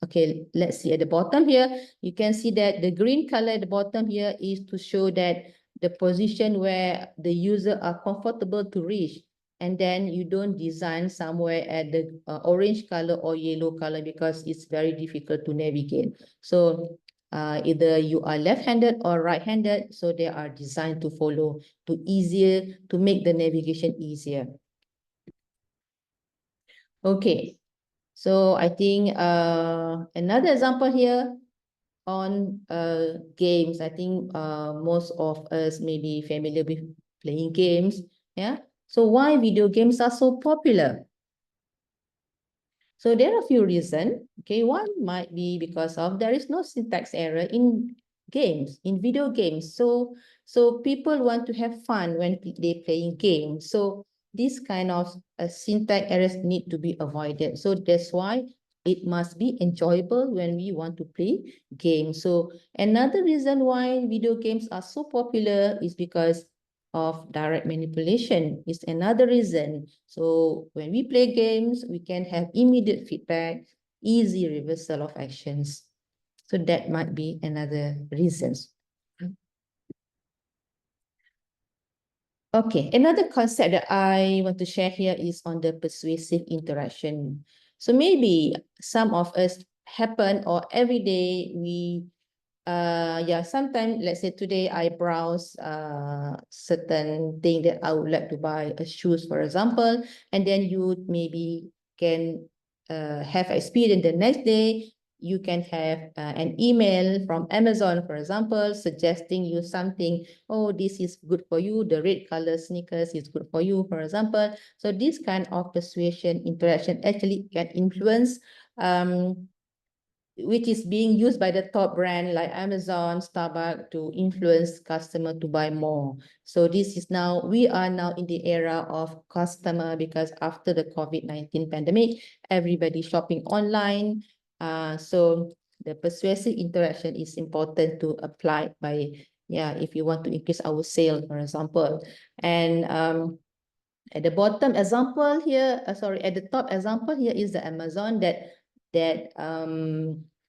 Okay, let's see at the bottom here. You can see that the green color at the bottom here is to show that the position where the user are comfortable to reach. And then you don't design somewhere at the orange color or yellow color because it's very difficult to navigate. So either you are left-handed or right-handed, so they are designed to follow, to make the navigation easier. Okay, so I think another example here on games. I think most of us may be familiar with playing games. Yeah. So why video games are so popular? So there are a few reasons. Okay, one might be because of there is no syntax error in games, in video games. So people want to have fun when they playing games. So this kind of syntax errors need to be avoided. So that's why it must be enjoyable when we want to play games. So another reason why video games are so popular is because of direct manipulation is another reason. So when we play games, we can have immediate feedback, easy reversal of actions. So that might be another reason. Okay, another concept that I want to share here is on the persuasive interaction. So maybe some of us happen, or every day we sometimes, let's say today I browse certain thing that I would like to buy, a shoes, for example, and then you maybe can have experience the next day. You can have an email from Amazon, for example, suggesting you something. Oh, this is good for you. The red color sneakers is good for you, for example. So this kind of persuasion interaction actually can influence which is being used by the top brand like Amazon, Starbucks to influence customer to buy more. So this is now, we are now in the era of customer, because after the COVID-19 pandemic, everybody shopping online. So the persuasive interaction is important to apply by, if you want to increase our sale, for example. And at the bottom example here, at the top example here is the Amazon that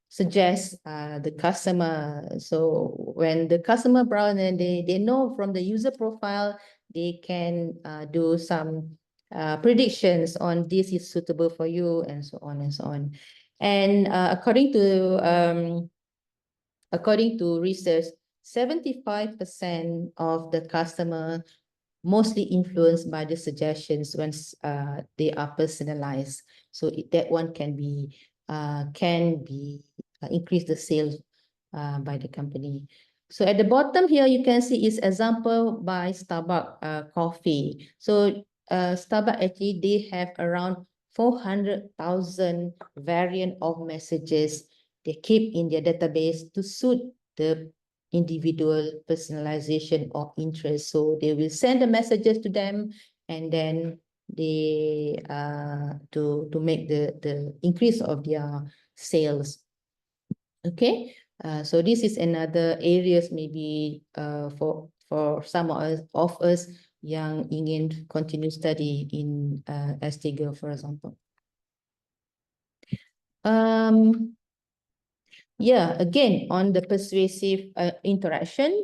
suggests the customer. So when the customer browse and they know from the user profile, they can do some predictions on this is suitable for you, and so on and so on. And according to research, 75% of the customer mostly influenced by the suggestions when they are personalized. So that one can be increase the sales by the company. So at the bottom here, you can see is example by Starbucks coffee. So Starbucks actually, they have around 400,000 variant of messages they keep in their database to suit the individual personalization or interest. So they will send the messages to them, and then they to make the increase of their sales. Okay, so this is another areas maybe for some of us yang ingin continue study in S3, for example. Yeah, again, on the persuasive interaction,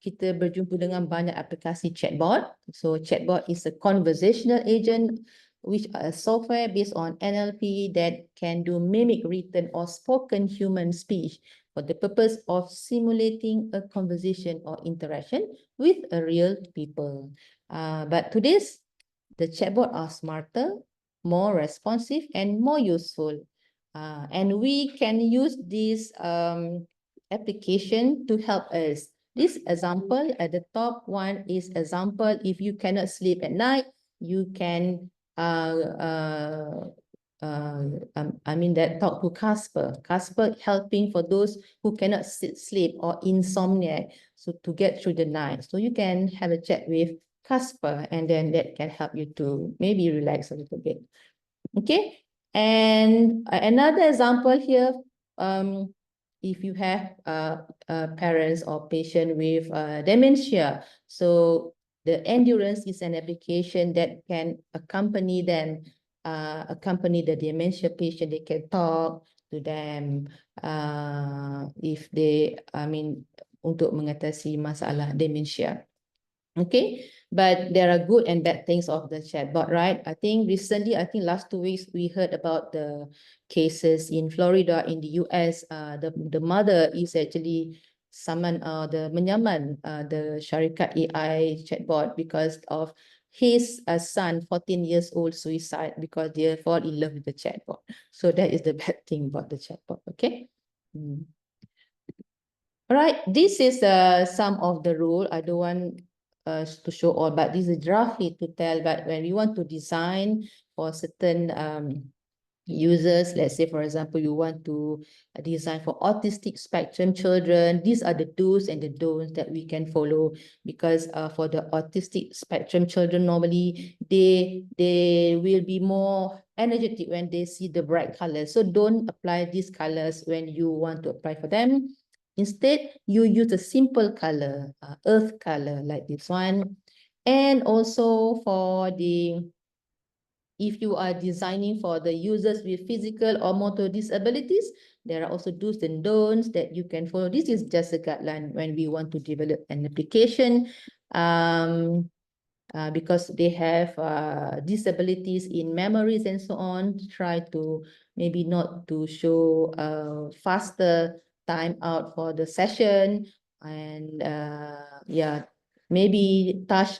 kita berjumpa dengan banyak aplikasi chatbot. So chatbot is a conversational agent, which are a software based on NLP that can do mimic written or spoken human speech for the purpose of simulating a conversation or interaction with a real people. But today's the chatbot are smarter, more responsive, and more useful. And we can use this application to help us. This example at the top one is example, if you cannot sleep at night, you can talk to Casper. Casper helping for those who cannot sleep or insomnia, so to get through the night. So you can have a chat with Casper, and then that can help you to maybe relax a little bit. Okay, and another example here, if you have parents or patient with dementia, so the Endurance is an application that can accompany them, accompany the dementia patient. They can talk to them if they, untuk mengatasi masalah dementia. Okay, but there are good and bad things of the chatbot, right? I think recently, last 2 weeks, we heard about the cases in Florida, in the US. The mother is actually menyaman the Syarikat AI chatbot because of his son, 14 years old, suicide because they fall in love with the chatbot. So that is the bad thing about the chatbot, okay? All right, this is some of the rule. I don't want to show all, but this is roughly to tell. But when we want to design for certain users, let's say, for example, you want to design for autistic spectrum children, these are the do's and the don'ts that we can follow, because for the autistic spectrum children, normally they will be more energetic when they see the bright colors. So don't apply these colors when you want to apply for them. Instead, you use a simple color, earth color like this one. And also for if you are designing for the users with physical or motor disabilities, there are also do's and don'ts that you can follow. This is just a guideline when we want to develop an application. because they have disabilities in memories and so on, try to maybe not to show faster time out for the session, and yeah, maybe touch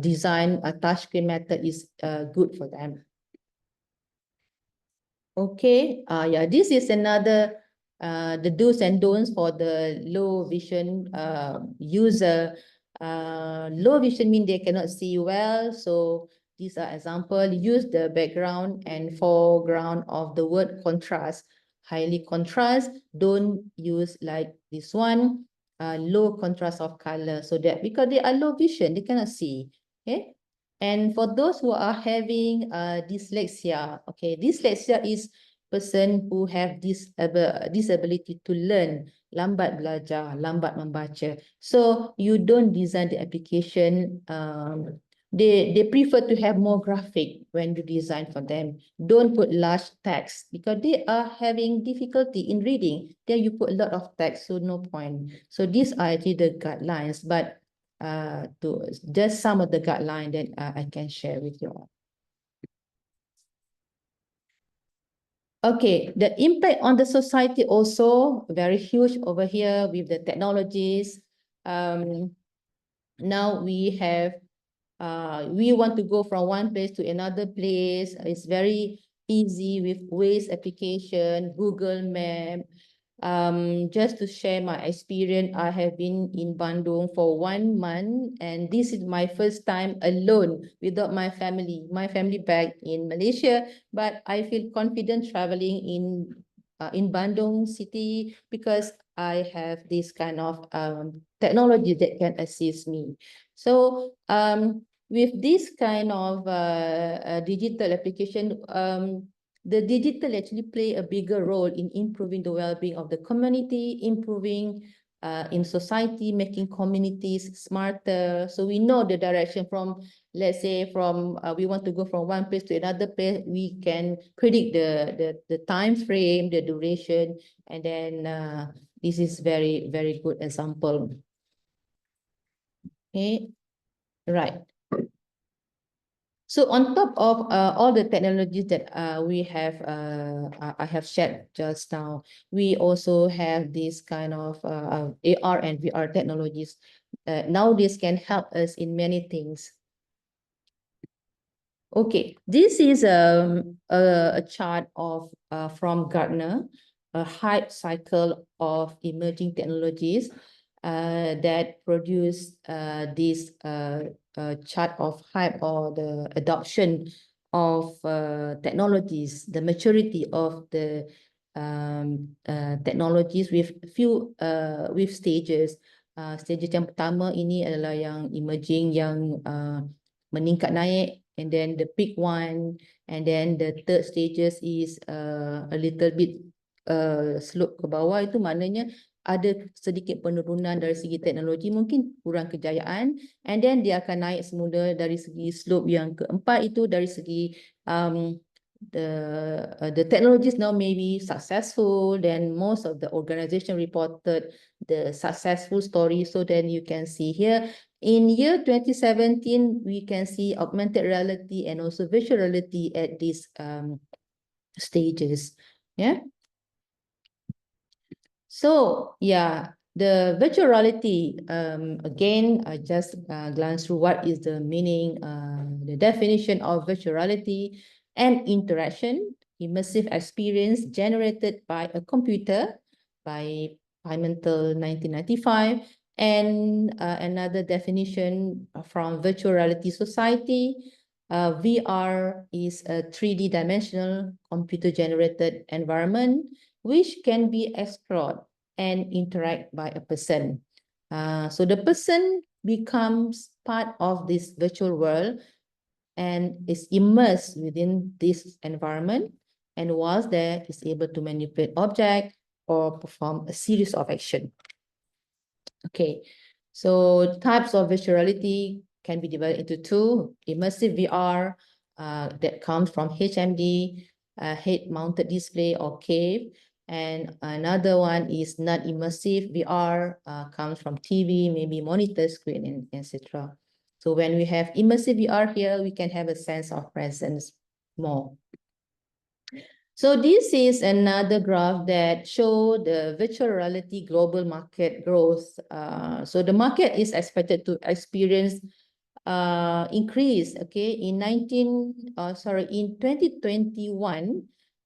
design a touchscreen method is good for them. Okay, yeah, this is another the do's and don'ts for the low vision user. Low vision mean they cannot see well, so these are example. Use the background and foreground of the word contrast. Highly contrast. Don't use like this one. Low contrast of color, so that because they are low vision, they cannot see. Okay. And for those who are having dyslexia, okay, dyslexia is person who have this disability to learn, lambat belajar, lambat membaca. So you don't design the application. They prefer to have more graphic when you design for them. Don't put large text because they are having difficulty in reading. Then you put a lot of text, so no point. So these are actually the guidelines, but to just some of the guidelines that I can share with you all. Okay, the impact on the society also very huge over here with the technologies. Now we have, we want to go from one place to another place. It's very easy with Waze application, Google Map. Just to share my experience, I have been in Bandung for 1 month, and this is my first time alone without my family. My family back in Malaysia, but I feel confident traveling in Bandung city because I have this kind of technology that can assist me. So with this kind of digital application, the digital actually play a bigger role in improving the well-being of the community, improving in society, making communities smarter. So we know the direction from, let's say, from we want to go from one place to another place, we can predict the time frame, the duration, and then this is very, very good example. Okay, right. So on top of all the technologies that I have shared just now, we also have this kind of AR and VR technologies. Now this can help us in many things. Okay, this is a chart of from Gartner, a hype cycle of emerging technologies that produce this chart of hype or the adoption of technologies, the maturity of the technologies with few with stages. Stages yang pertama ini adalah yang emerging, yang meningkat naik, and then the peak one, and then the third stages is a little bit slope ke bawah. Itu maknanya ada sedikit penurunan dari segi teknologi, mungkin kurang kejayaan, and then dia akan naik semula dari segi slope yang keempat itu dari segi the technologies now may be successful, then most of the organization reported the successful story. So then you can see here in year 2017, we can see augmented reality and also virtual reality at these stages. Yeah. So yeah, the virtual reality, again, I just glance through what is the meaning, the definition of virtual reality: an interaction, immersive experience generated by a computer by Pimentel 1995. And another definition from Virtual Reality Society, VR is a 3D dimensional computer-generated environment which can be explored and interact by a person. So the person becomes part of this virtual world and is immersed within this environment, and whilst there is able to manipulate object or perform a series of action. Okay, so types of virtual reality can be divided into two: immersive VR that comes from HMD, head-mounted display or CAVE, and another one is non-immersive VR, comes from TV, maybe monitor screen, and etc. So when we have immersive VR here, we can have a sense of presence more. So this is another graph that show the virtual reality global market growth. So the market is expected to experience increase. Okay, in 2021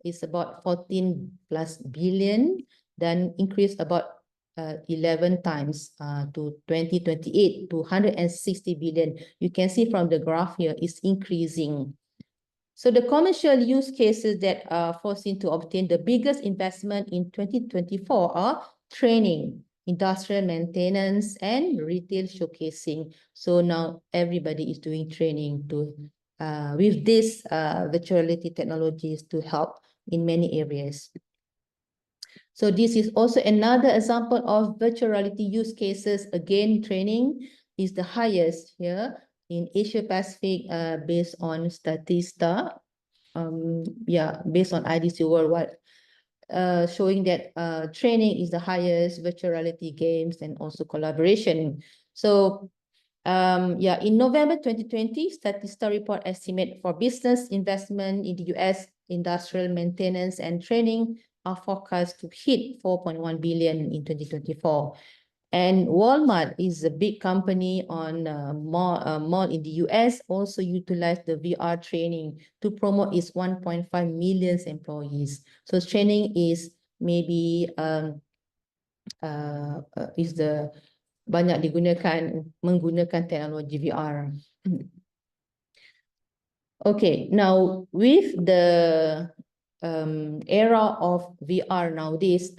is about 14 plus billion, then increase about 11 times to 2028 to 160 billion. You can see from the graph here is increasing. So the commercial use cases that are foreseen to obtain the biggest investment in 2024 are training, industrial maintenance, and retail showcasing. So now everybody is doing training to with this virtual reality technologies to help in many areas. So this is also another example of virtual reality use cases. Again, training is the highest here in Asia Pacific based on Statista. Based on IDC worldwide, showing that training is the highest, virtual reality games, and also collaboration. So in November 2020, Statista report estimate for business investment in the US, industrial maintenance and training are forecast to hit 4.1 billion in 2024. And Walmart is a big company on mall in the US, also utilize the VR training to promote its 1.5 million employees. So training is maybe banyak menggunakan teknologi VR. Okay, now with the era of VR nowadays,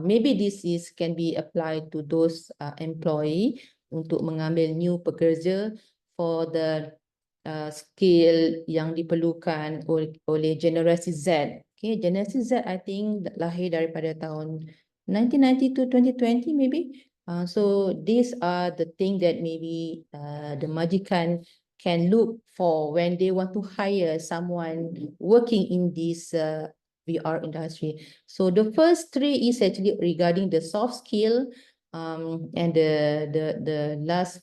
maybe this can be applied to those employee untuk mengambil new pekerja for the skill yang diperlukan oleh generasi Z. Okay, generasi Z I think lahir daripada tahun 1990 to 2020 maybe. So these are the thing that maybe the majikan can look for when they want to hire someone working in this VR industry. So the first three is actually regarding the soft skill, and the last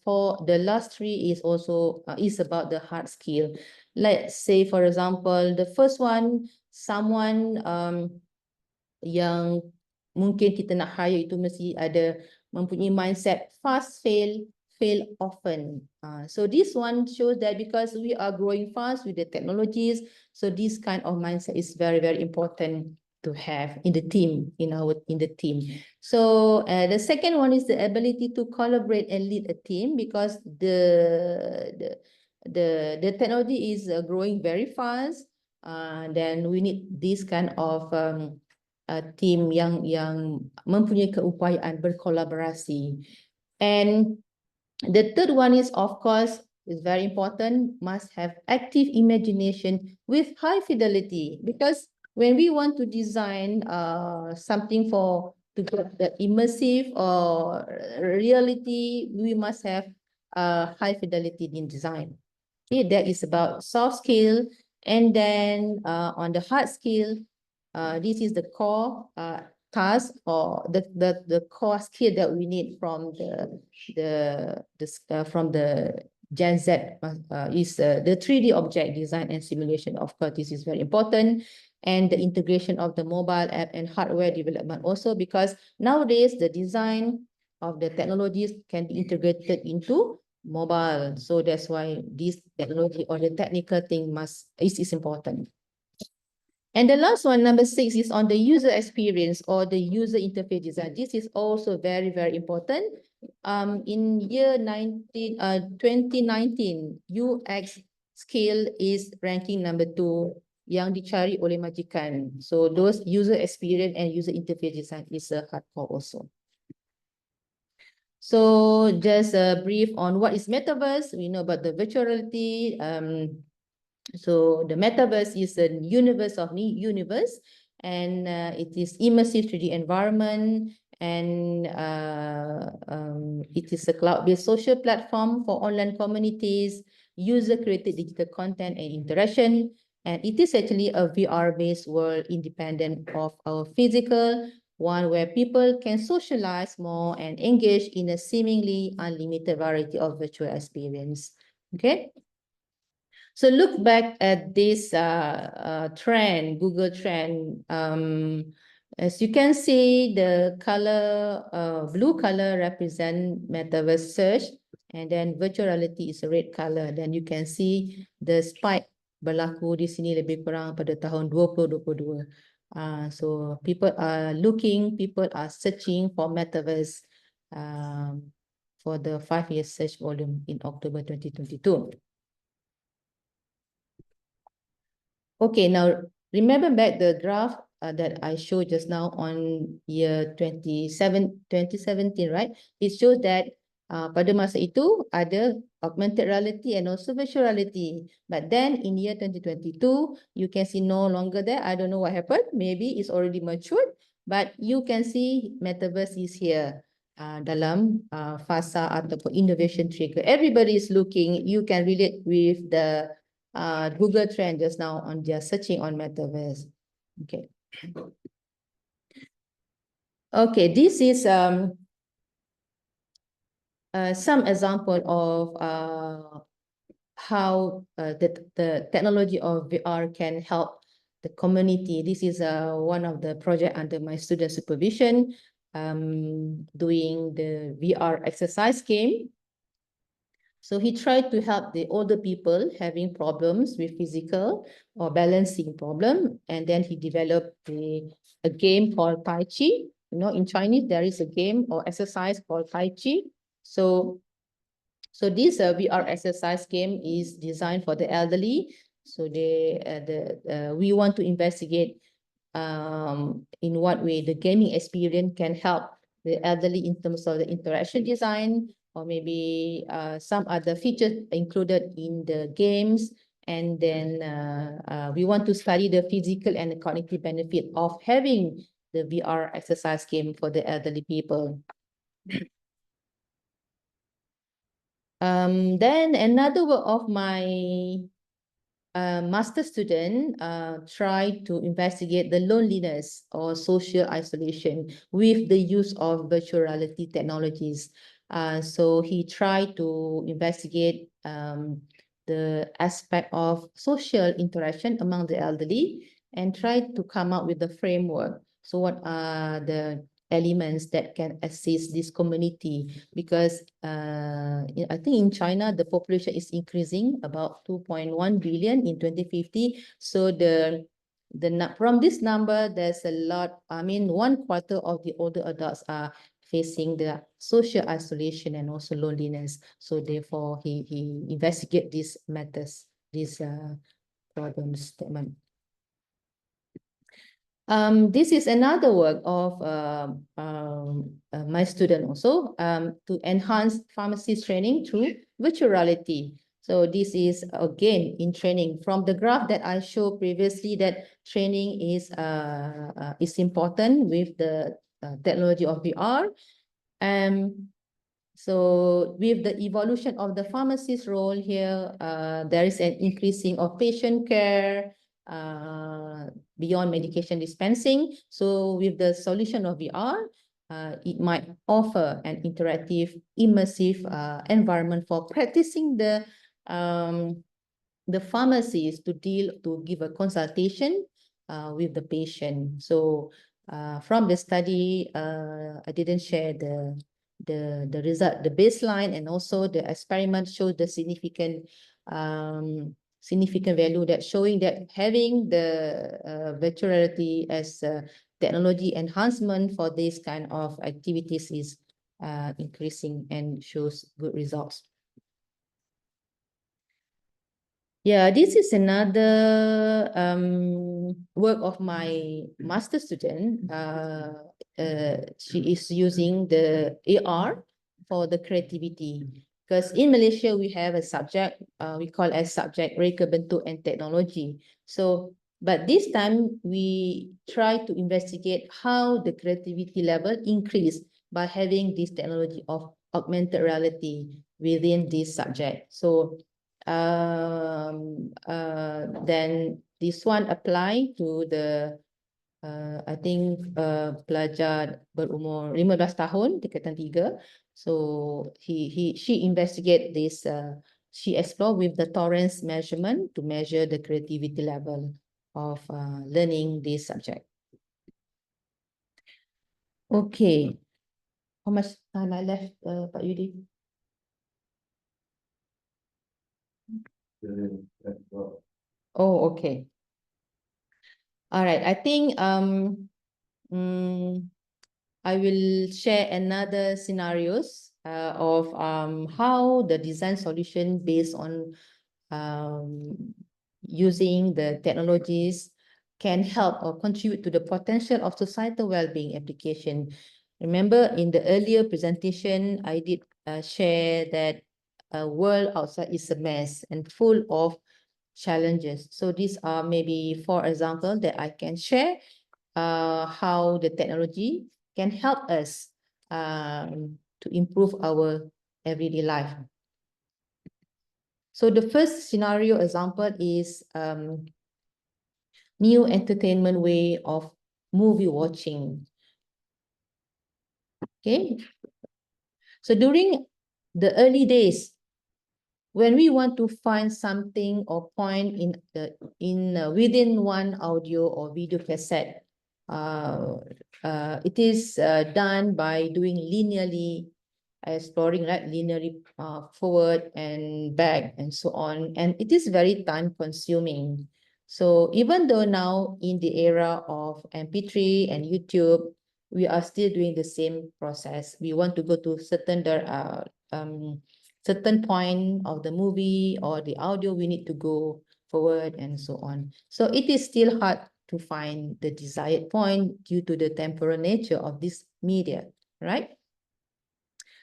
three is also is about the hard skill. Let's say for example, the first one, someone yang mungkin kita nak hire itu mesti ada mempunyai mindset fast fail often. So this one shows that because we are growing fast with the technologies, so this kind of mindset is very, very important to have in the team, in the team. So the second one is the ability to collaborate and lead a team, because the technology is growing very fast. Then we need this kind of team yang mempunyai keupayaan berkolaborasi. And the third one is, of course, is very important, must have active imagination with high fidelity, because when we want to design something to get the immersive or reality, we must have high fidelity in design. Okay, that is about soft skill. And then on the hard skill, this is the core task or the core skill that we need from the Gen Z is the 3D object design and simulation. Of course, this is very important, and the integration of the mobile app and hardware development also, because nowadays the design of the technologies can be integrated into mobile. So that's why this technology or the technical thing is important. And the last one, number 6, is on the user experience or the user interface design. This is also very, very important. In year 2019, UX skill is ranking number 2 yang dicari oleh majikan. So those user experience and user interface design is a hardcore also. So just a brief on what is metaverse. We know about the virtual reality. So the metaverse is a universe of universe, and it is immersive 3D environment, and it is a cloud-based social platform for online communities, user-created digital content and interaction, and it is actually a VR-based world independent of our physical one, where people can socialize more and engage in a seemingly unlimited variety of virtual experience. Okay. So look back at this trend, Google trend. As you can see, the color, blue color represent metaverse search, and then virtual reality is a red color. Then you can see the spike berlaku di sini lebih kurang pada tahun 2022. So people are looking, people are searching for metaverse for the 5-year search volume in October 2022. Okay, now remember back the graph that I showed just now on year 2017, right? It shows that pada masa itu ada augmented reality and also virtual reality. But then in year 2022, you can see no longer there. I don't know what happened. Maybe it's already matured, but you can see metaverse is here dalam fasa ataupun innovation trigger. Everybody is looking. You can relate with the Google trend just now on their searching on metaverse. Okay. Okay, this is some example of how the technology of VR can help the community. This is one of the project under my student supervision, doing the VR exercise game. So he tried to help the older people having problems with physical or balancing problem. And then he developed a game called Tai Chi. You know, in Chinese, there is a game or exercise called Tai Chi. So this VR exercise game is designed for the elderly. So we want to investigate in what way the gaming experience can help the elderly in terms of the interaction design, or maybe some other features included in the games. And then we want to study the physical and the cognitive benefit of having the VR exercise game for the elderly people. Then another work of my master student tried to investigate the loneliness or social isolation with the use of virtual reality technologies. So he tried to investigate the aspect of social interaction among the elderly and tried to come up with the framework. So what are the elements that can assist this community? Because I think in China, the population is increasing about 2.1 billion in 2050. So from this number, there's a lot, I mean, 1/4 of the older adults are facing the social isolation and also loneliness. So therefore, he investigate these matters, these problems. This is another work of my student also, to enhance pharmacist training through virtual reality. So this is again in training. From the graph that I showed previously, that training is important with the technology of VR. So with the evolution of the pharmacist role here, there is an increasing of patient care, beyond medication dispensing. So with the solution of VR, it might offer an interactive, immersive environment for practicing the pharmacist to give a consultation with the patient. So from the study, I didn't share the result, the baseline, and also the experiment showed the significant value that showing that having the virtual reality as technology enhancement for this kind of activities is increasing and shows good results. Yeah, this is another work of my master student. She is using the AR for the creativity. Because in Malaysia, we have a subject we call as subject reka bentuk and technology. So, but this time we try to investigate how the creativity level increased by having this technology of augmented reality within this subject. So then this one apply to the I think pelajar berumur 15 tahun tingkatan 3. So she investigate this she explored with the Torrance measurement to measure the creativity level of learning this subject. Okay, how much time I left, Pak Yudi? Oh, okay. All right, I think I will share another scenarios of how the design solution based on using the technologies can help or contribute to the potential of societal well-being application. Remember in the earlier presentation, I did share that a world outside is a mess and full of challenges. So these are maybe 4 examples that I can share how the technology can help us to improve our everyday life. So the first scenario example is new entertainment way of movie watching. Okay. So during the early days, when we want to find something or point within one audio or video cassette, it is done by doing linearly exploring, right, linearly forward and back and so on, and it is very time consuming. So even though now in the era of MP3 and YouTube, we are still doing the same process. We want to go to certain point of the movie or the audio, we need to go forward and so on. So it is still hard to find the desired point due to the temporal nature of this media, right?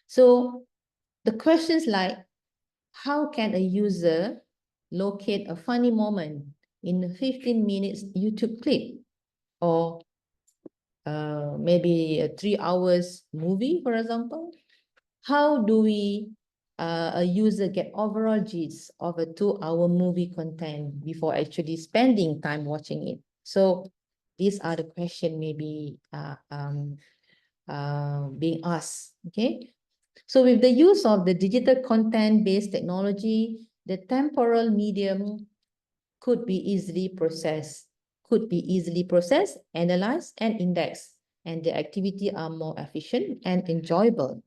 So the questions like, how can a user locate a funny moment in a 15 minutes YouTube clip, or maybe a 3 hours movie, for example? How do we, a user get overall gist of a 2-hour movie content before actually spending time watching it? So these are the questions maybe being asked, okay? So with the use of the digital content-based technology, the temporal medium could be easily processed, analyzed, and indexed, and the activity are more efficient and enjoyable.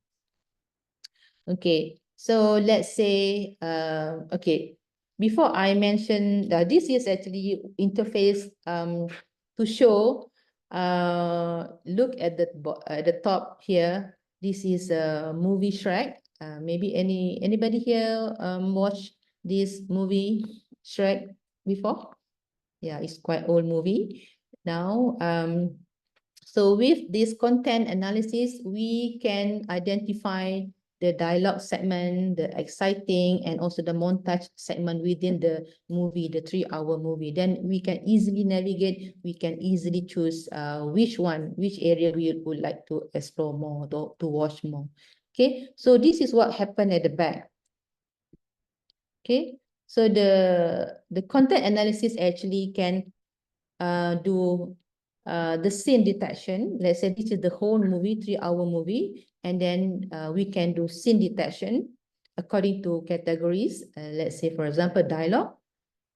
Okay, so let's say, okay, before I mention that this is actually interface to show, look at the top here. This is a movie Shrek. Maybe anybody here watch this movie Shrek before? Yeah, it's quite old movie. Now, so with this content analysis, we can identify the dialogue segment, the exciting, and also the montage segment within the movie, the 3-hour movie. Then we can easily navigate, we can easily choose which area we would like to explore more, to watch more. Okay, so this is what happened at the back. Okay, so the content analysis actually can do the scene detection. Let's say this is the whole movie, 3-hour movie, and then we can do scene detection according to categories. Let's say, for example, dialogue.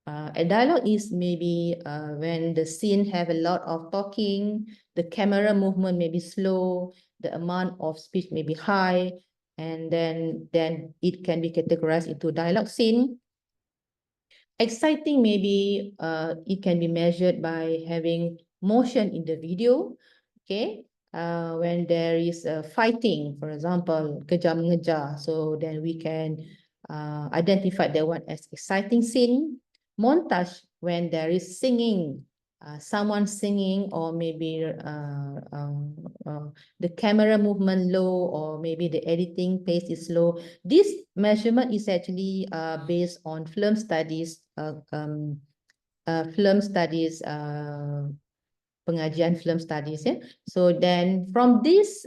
A dialogue is maybe when the scene have a lot of talking, the camera movement may be slow, the amount of speech may be high, and then it can be categorized into dialogue scene. Exciting, maybe it can be measured by having motion in the video. Okay, when there is fighting, for example, kejar mengejar, so then we can identify that one as exciting scene. Montage, when there is singing, someone singing, or maybe the camera movement low, or maybe the editing pace is low. This measurement is actually based on film studies, pengajian film studies. Yeah? So then from this,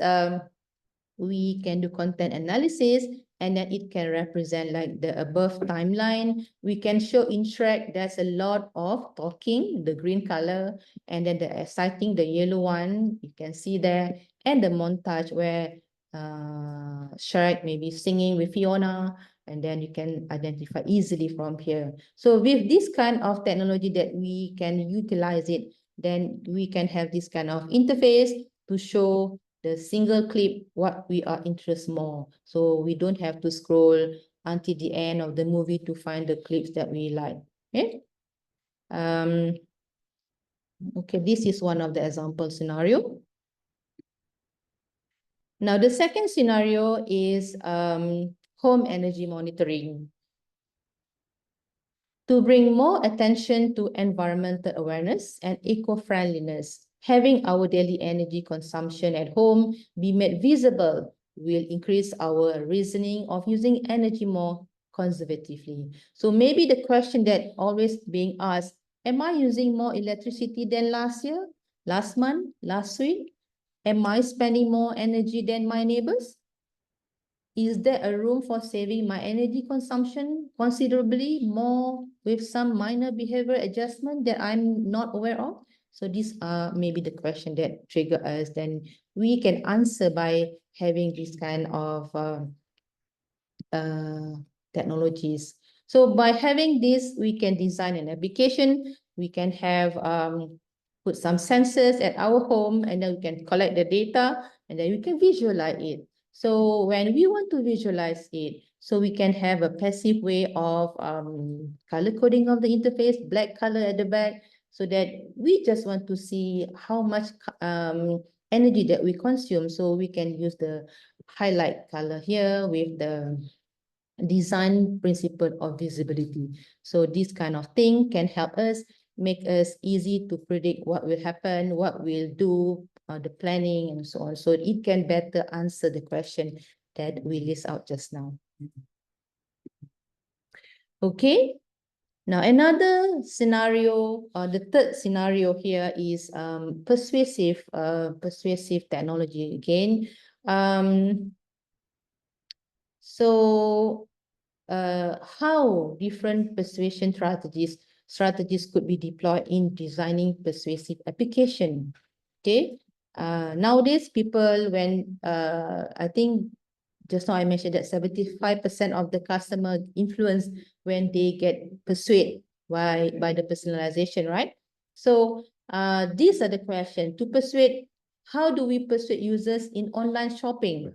we can do content analysis, and then it can represent like the above timeline. We can show in Shrek, there's a lot of talking, the green color, and then the exciting, the yellow one, you can see there, and the montage where Shrek maybe singing with Fiona, and then you can identify easily from here. So with this kind of technology that we can utilize it, then we can have this kind of interface to show the single clip what we are interested more. So we don't have to scroll until the end of the movie to find the clips that we like. Okay. Okay, this is one of the example scenario. Now, the second scenario is home energy monitoring. To bring more attention to environmental awareness and eco-friendliness, having our daily energy consumption at home be made visible will increase our reasoning of using energy more conservatively. So maybe the question that always being asked, am I using more electricity than last year, last month, last week? Am I spending more energy than my neighbors? Is there a room for saving my energy consumption considerably more with some minor behavior adjustment that I'm not aware of? So these are maybe the question that trigger us. Then we can answer by having this kind of technologies. So by having this, we can design an application. We can have put some sensors at our home, and then we can collect the data, and then we can visualize it. So when we want to visualize it, so we can have a passive way of color coding of the interface, black color at the back, so that we just want to see how much energy that we consume. So we can use the highlight color here with the design principle of visibility. So this kind of thing can help us, make us easy to predict what will happen, what we'll do, the planning and so on. So it can better answer the question that we list out just now. Okay. Now another scenario, the third scenario here is persuasive technology again. So how different persuasion strategies could be deployed in designing persuasive application. Okay. Nowadays, people, when I think just now I mentioned that 75% of the customer influence when they get persuaded by the personalization, right? So these are the questions to persuade. How do we persuade users in online shopping?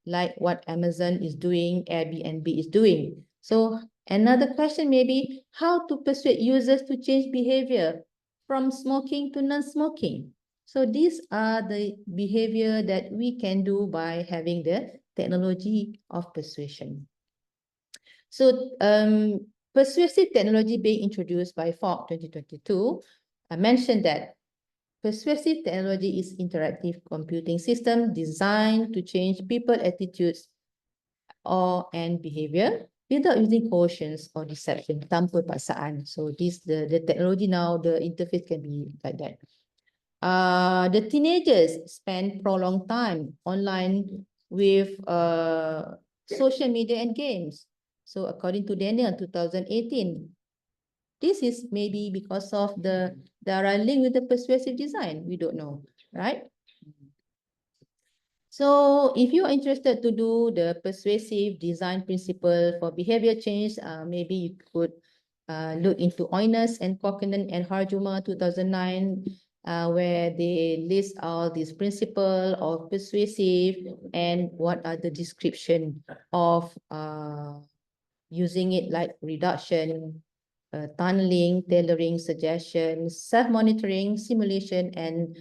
Like what Amazon is doing, Airbnb is doing. So another question may be how to persuade users to change behavior from smoking to non-smoking. So these are the behavior that we can do by having the technology of persuasion. So persuasive technology being introduced by FOC 2022, I mentioned that persuasive technology is interactive computing system designed to change people's attitudes and behavior without using coercions or deception, tanpa paksaan. So this the technology now, the interface can be like that. The teenagers spend prolonged time online with social media and games. So according to Daniel 2018, this is maybe because of the link with the persuasive design. We don't know, right? So if you're interested to do the persuasive design principle for behavior change, maybe you could look into Oynez and Kokinen and Harjuma 2009, where they list all these principles of persuasive and what are the description of using it, like reduction, tunneling, tailoring, suggestion, self-monitoring, simulation, and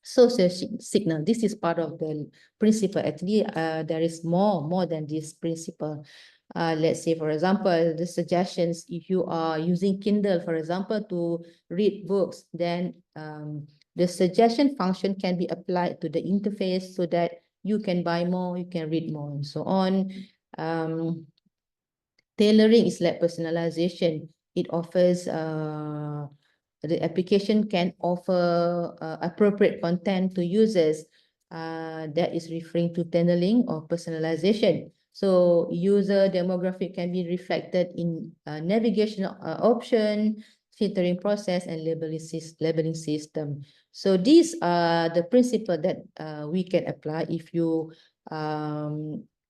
social signal. This is part of the principle. Actually, there is more than this principle. Let's say, for example, the suggestions, if you are using Kindle, for example, to read books, then the suggestion function can be applied to the interface so that you can buy more, you can read more, and so on. Tailoring is like personalization. It offers the application can offer appropriate content to users. That is referring to tailoring or personalization. So user demographic can be reflected in navigation option, filtering process, and labeling system. So these are the principles that we can apply if you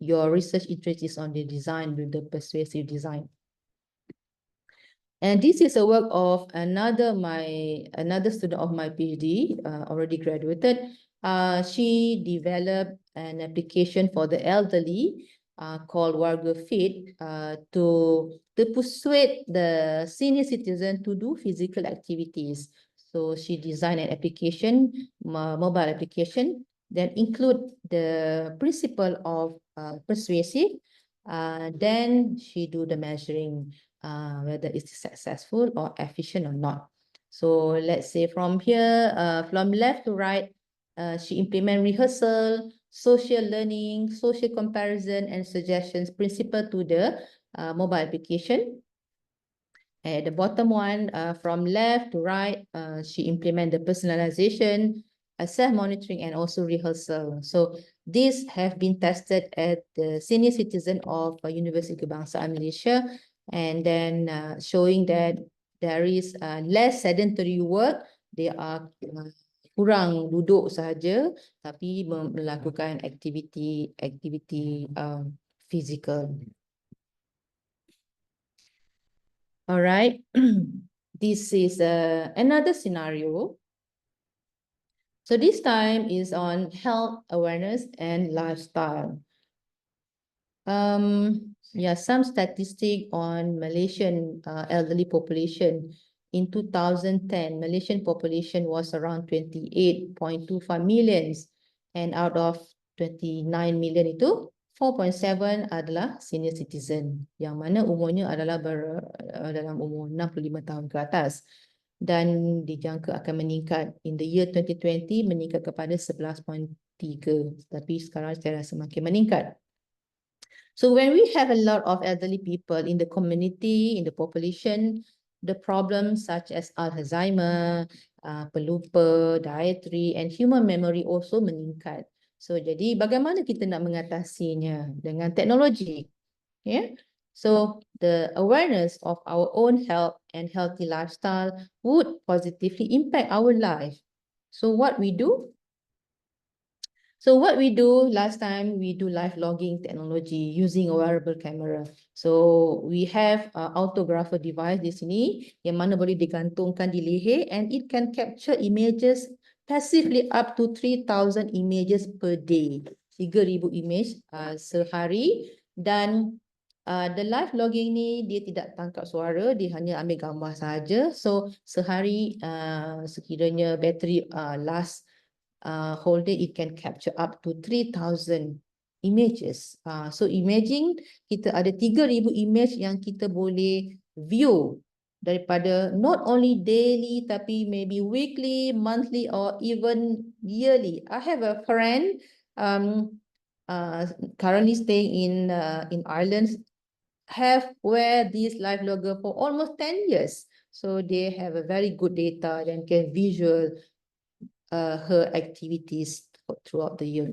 your research interest is on the design with the persuasive design. And this is a work of another student of my PhD, already graduated. She developed an application for the elderly called Warga Fit to persuade the senior citizen to do physical activities. So she designed an application, mobile application, that include the principle of persuasive. Then she do the measuring whether it's successful or efficient or not. So let's say from here, from left to right, she implement rehearsal, social learning, social comparison, and suggestions principle to the mobile application. At the bottom one, from left to right, she implement the personalization, self-monitoring, and also rehearsal. So these have been tested at the senior citizen of Universiti Kebangsaan Malaysia, and then showing that there is less sedentary work. They are kurang duduk saja, tapi melakukan aktiviti physical. All right, this is another scenario. So this time is on health awareness and lifestyle. Yeah, some statistic on Malaysian elderly population. In 2010, Malaysian population was around 28.25 millions, and out of 29 million itu 4.7 adalah senior citizen, yang mana umurnya adalah dalam umur 65 tahun ke atas, dan dijangka akan meningkat in the year 2020 meningkat kepada 11.3, tapi sekarang saya rasa semakin meningkat. So when we have a lot of elderly people in the community, in the population, the problems such as Alzheimer, pelupa, dietary, and human memory also meningkat. So jadi bagaimana kita nak mengatasinya dengan teknologi? Yeah. So the awareness of our own health and healthy lifestyle would positively impact our life. So what we do? So what we do last time, we do live logging technology using a wearable camera. So we have autographer device di sini yang mana boleh digantungkan di leher, and it can capture images passively up to 3,000 images per day. 3,000 image sehari, dan the live logging ni dia tidak tangkap suara, dia hanya ambil gambar saja. So sehari sekiranya bateri last whole day, it can capture up to 3,000 images. So imagine kita ada 3,000 image yang kita boleh view daripada not only daily tapi maybe weekly, monthly, or even yearly. I have a friend currently staying in Ireland, have wear this live logger for almost 10 years. So they have a very good data and can visual her activities throughout the year.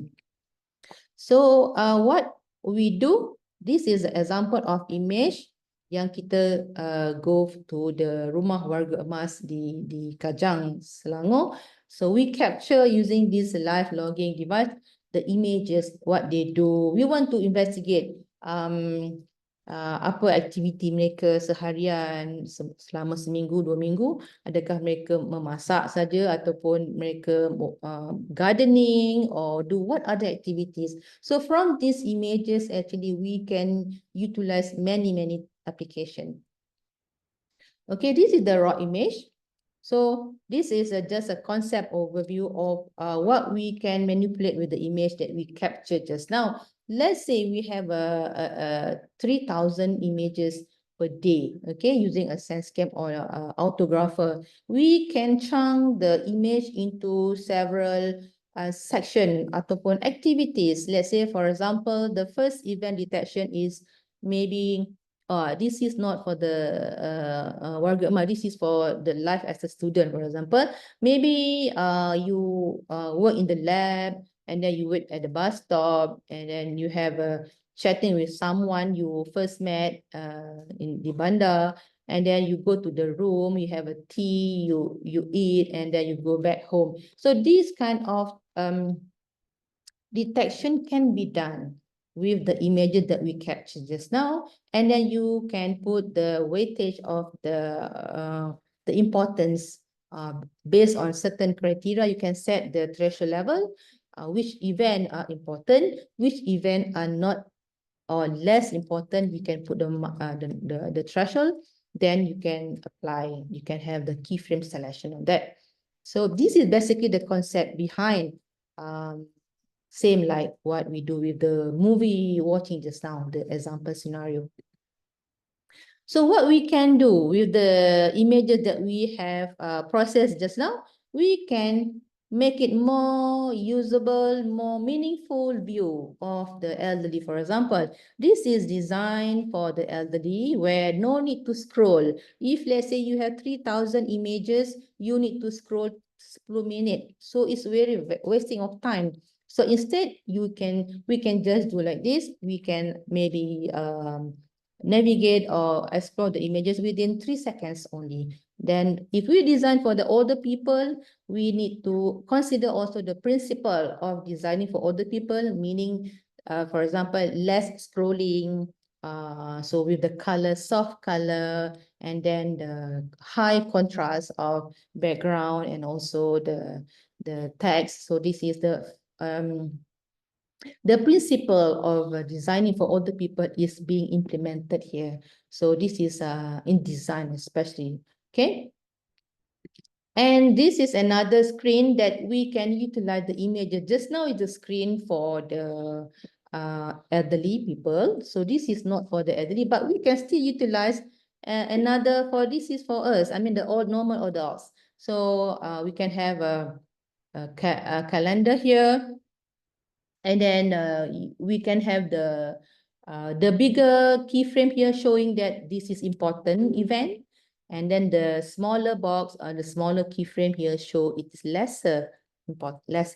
So what we do, this is an example of image yang kita go to the rumah warga emas di Kajang, Selangor. So we capture using this live logging device the images, what they do. We want to investigate apa aktiviti mereka seharian selama seminggu, 2 minggu. Adakah mereka memasak saja ataupun mereka gardening or do what other activities. So from these images, actually we can utilize many applications. Okay, this is the raw image. So this is just a concept overview of what we can manipulate with the image that we captured just now. Let's say we have 3,000 images per day, okay, using a SenseCam or autographer. We can chunk the image into several section ataupun activities. Let's say, for example, the first event detection is maybe this is not for the warga emas, this is for the life as a student, for example. Maybe you work in the lab, and then you wait at the bus stop, and then you have a chatting with someone you first met in the bandar, and then you go to the room, you have a tea, you eat, and then you go back home. So this kind of detection can be done. with the images that we captured just now, and then you can put the weightage of the importance based on certain criteria. You can set the threshold level, which event are important, which event are not or less important. You can put the threshold, then you can apply, you can have the keyframe selection on that. So this is basically the concept behind same like what we do with the movie watching just now, the example scenario. So what we can do with the images that we have processed just now, we can make it more usable, more meaningful view of the elderly. For example, this is designed for the elderly where no need to scroll. If let's say you have 3,000 images, you need to scroll per minute. So it's very wasting of time. So instead, we can just do like this. We can maybe navigate or explore the images within 3 seconds only. Then if we design for the older people, we need to consider also the principle of designing for older people, meaning, for example, less scrolling, so with the color, soft color, and then the high contrast of background and also the text. So this is the principle of designing for older people is being implemented here. So this is in design especially, okay? And this is another screen that we can utilize the images. Just now is the screen for the elderly people. So this is not for the elderly, but we can still utilize another for this is for us. I mean the old normal adults. So we can have a calendar here. And then we can have the bigger keyframe here showing that this is important event. And then the smaller box or the smaller keyframe here show it is less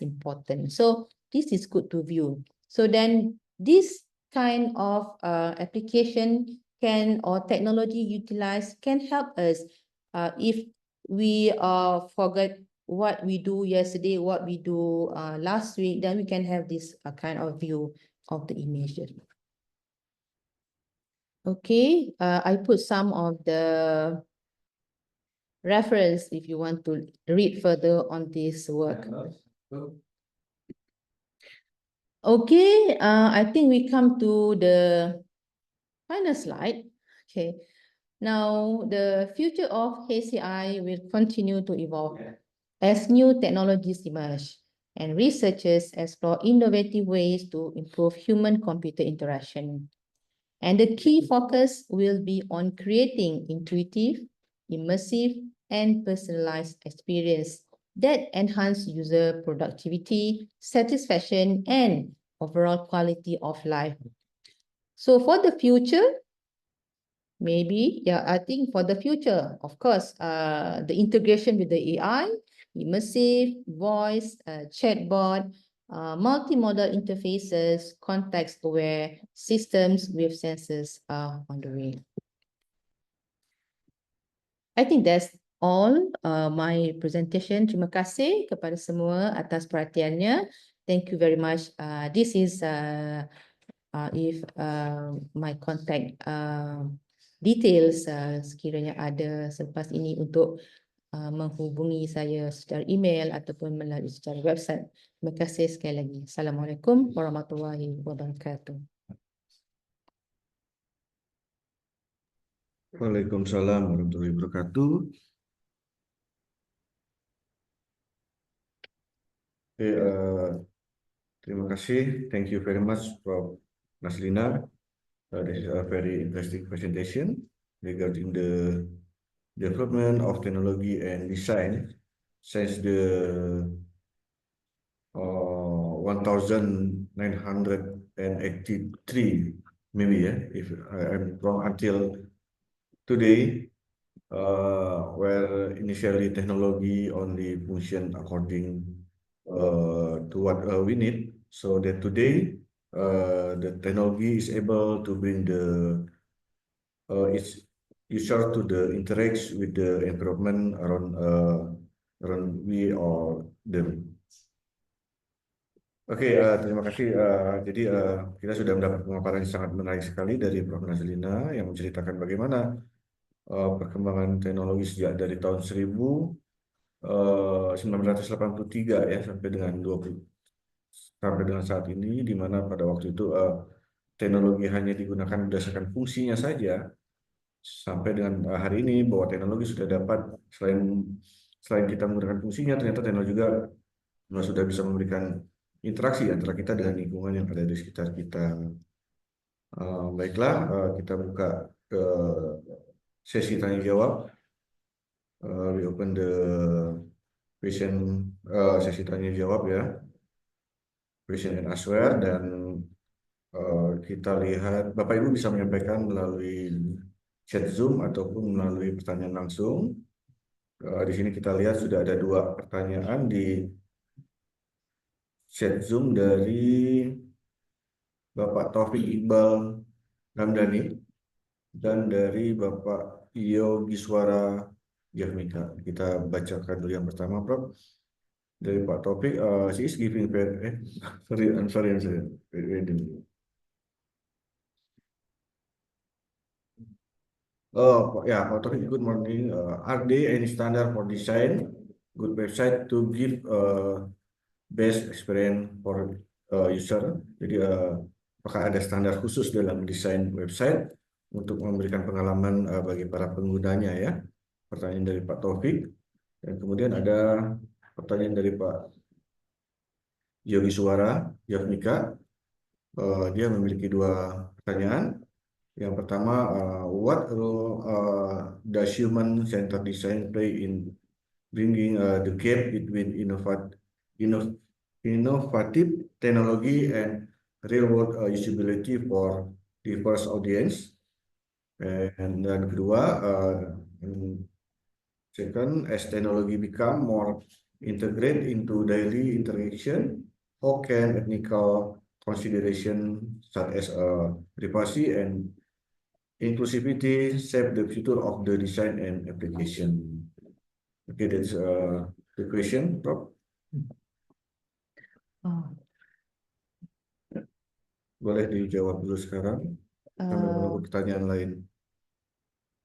important. So this is good to view. So then this kind of application can or technology utilized can help us if we forget what we do yesterday, what we do last week, then we can have this kind of view of the image. Okay, I put some of the reference if you want to read further on this work. Okay, I think we come to the final slide. Okay, now the future of HCI will continue to evolve as new technologies emerge and researchers explore innovative ways to improve human-computer interaction. And the key focus will be on creating intuitive, immersive, and personalized experience that enhance user productivity, satisfaction, and overall quality of life. So for the future, maybe, yeah, I think for the future, of course, the integration with the AI, immersive, voice, chatbot, multimodal interfaces, context-aware systems with sensors are on the way. I think that's all my presentation. Terima kasih kepada semua atas perhatiannya. Thank you very much. This is if my contact details sekiranya ada selepas ini untuk menghubungi saya secara email ataupun melalui secara website. Terima kasih sekali lagi. Assalamualaikum warahmatullahi wabarakatuh. Waalaikumsalam warahmatullahi wabarakatuh. Okay, terima kasih. Thank you very much, Prof. Nazlena. This is a very interesting presentation regarding the development of technology and design since the 1983, maybe, if I'm wrong, until today, where initially technology only function according to what we need, so that today the technology is able to bring its user to the interact with the environment around we or them. Oke, terima kasih. Jadi kita sudah mendapat pemaparan yang sangat menarik sekali dari Prof. Nazlena yang menceritakan bagaimana perkembangan teknologi sejak dari tahun 1983 ya sampai dengan saat ini, di mana pada waktu itu teknologi hanya digunakan berdasarkan fungsinya saja, sampai dengan hari ini bahwa teknologi sudah dapat selain kita menggunakan fungsinya, ternyata teknologi juga sudah bisa memberikan interaksi antara kita dengan lingkungan yang ada di sekitar kita. Baiklah, kita buka ke sesi tanya jawab. We open the question, sesi tanya jawab ya, question and answer, dan kita lihat Bapak Ibu bisa menyampaikan melalui chat Zoom ataupun melalui pertanyaan langsung. Di sini kita lihat sudah ada 2 pertanyaan di chat Zoom dari Bapak Taufik Iqbal Ramdhani dan dari Bapak Yogiswara Jahmika. Kita bacakan dulu yang pertama, Prof. Dari Pak Taufik, she is giving sorry, I'm sorry. Yeah, Pak Taufik, good morning. Are there any standard for design good website to give best experience for user? Jadi apakah ada standar khusus dalam desain website untuk memberikan pengalaman bagi para penggunanya ya? Pertanyaan dari Pak Taufik. Dan kemudian ada pertanyaan dari Pak Yogi Suara Yafnika. Dia memiliki 2 pertanyaan. Yang pertama, what role does human-centered design play in bringing the gap between innovative technology and real-world usability for diverse audience? Dan kedua, second, as technology become more integrated into daily interaction, how can ethical consideration such as privacy and inclusivity shape the future of the design and application? Okay, that's the question, Prof. Boleh dijawab dulu sekarang sambil menunggu pertanyaan lain.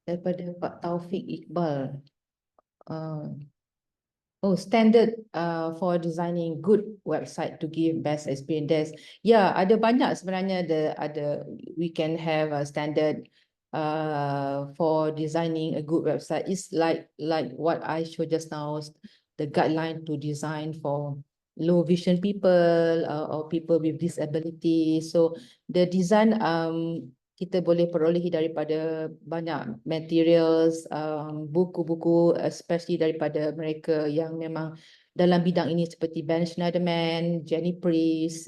Daripada Pak Taufik Iqbal. Standard for designing good website to give best experience. Ya, ada banyak sebenarnya. We can have a standard for designing a good website. It's like what I showed just now, the guideline to design for low vision people or people with disability. So the design kita boleh perolehi daripada banyak materials, buku-buku, especially daripada mereka yang memang dalam bidang ini seperti Ben Schneiderman, Jenny Priest,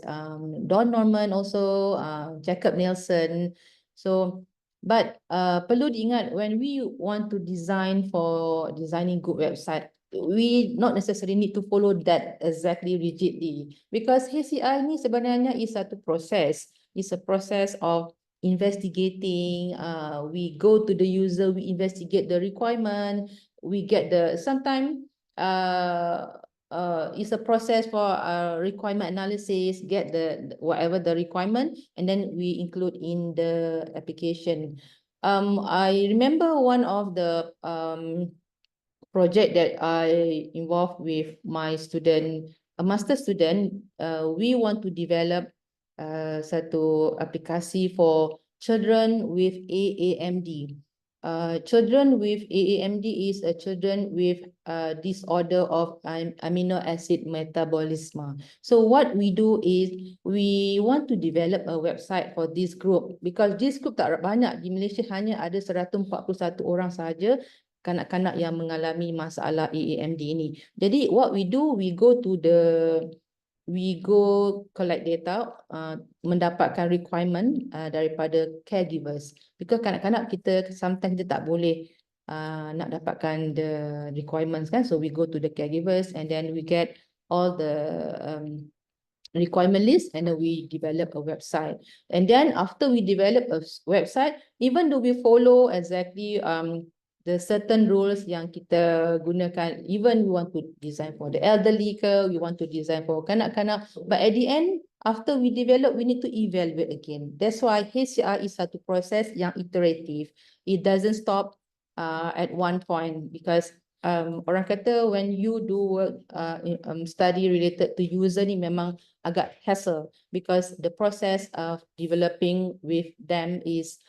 Don Norman also, Jacob Nielsen. So, but perlu diingat when we want to design for designing good website, we not necessarily need to follow that exactly rigidly, because HCI ni sebenarnya is satu proses. It's a process of investigating, we go to the user, we investigate the requirement, we get sometimes it's a process for requirement analysis, get whatever the requirement, and then we include in the application. I remember one of the project that I involved with my student, a master student. We want to develop satu aplikasi for children with AAMD. Children with AAMD is a children with disorder of amino acid metabolism. So what we do is we want to develop a website for this group, because this group tak banyak di Malaysia, hanya ada 141 orang sahaja kanak-kanak yang mengalami masalah AAMD ini. Jadi what we do, we go collect data, mendapatkan requirement daripada caregivers. Because kanak-kanak kita sometimes kita tak boleh nak dapatkan the requirements kan, so we go to the caregivers and then we get all the requirement list, and then we develop a website. And then after we develop a website, even though we follow exactly the certain rules yang kita gunakan, even we want to design for the elderly ke, we want to design for kanak-kanak, but at the end, after we develop, we need to evaluate again. That's why HCR is satu proses yang iterative. It doesn't stop at one point, because orang kata when you do work, study related to user ni memang agak hassle, because the process of developing with them is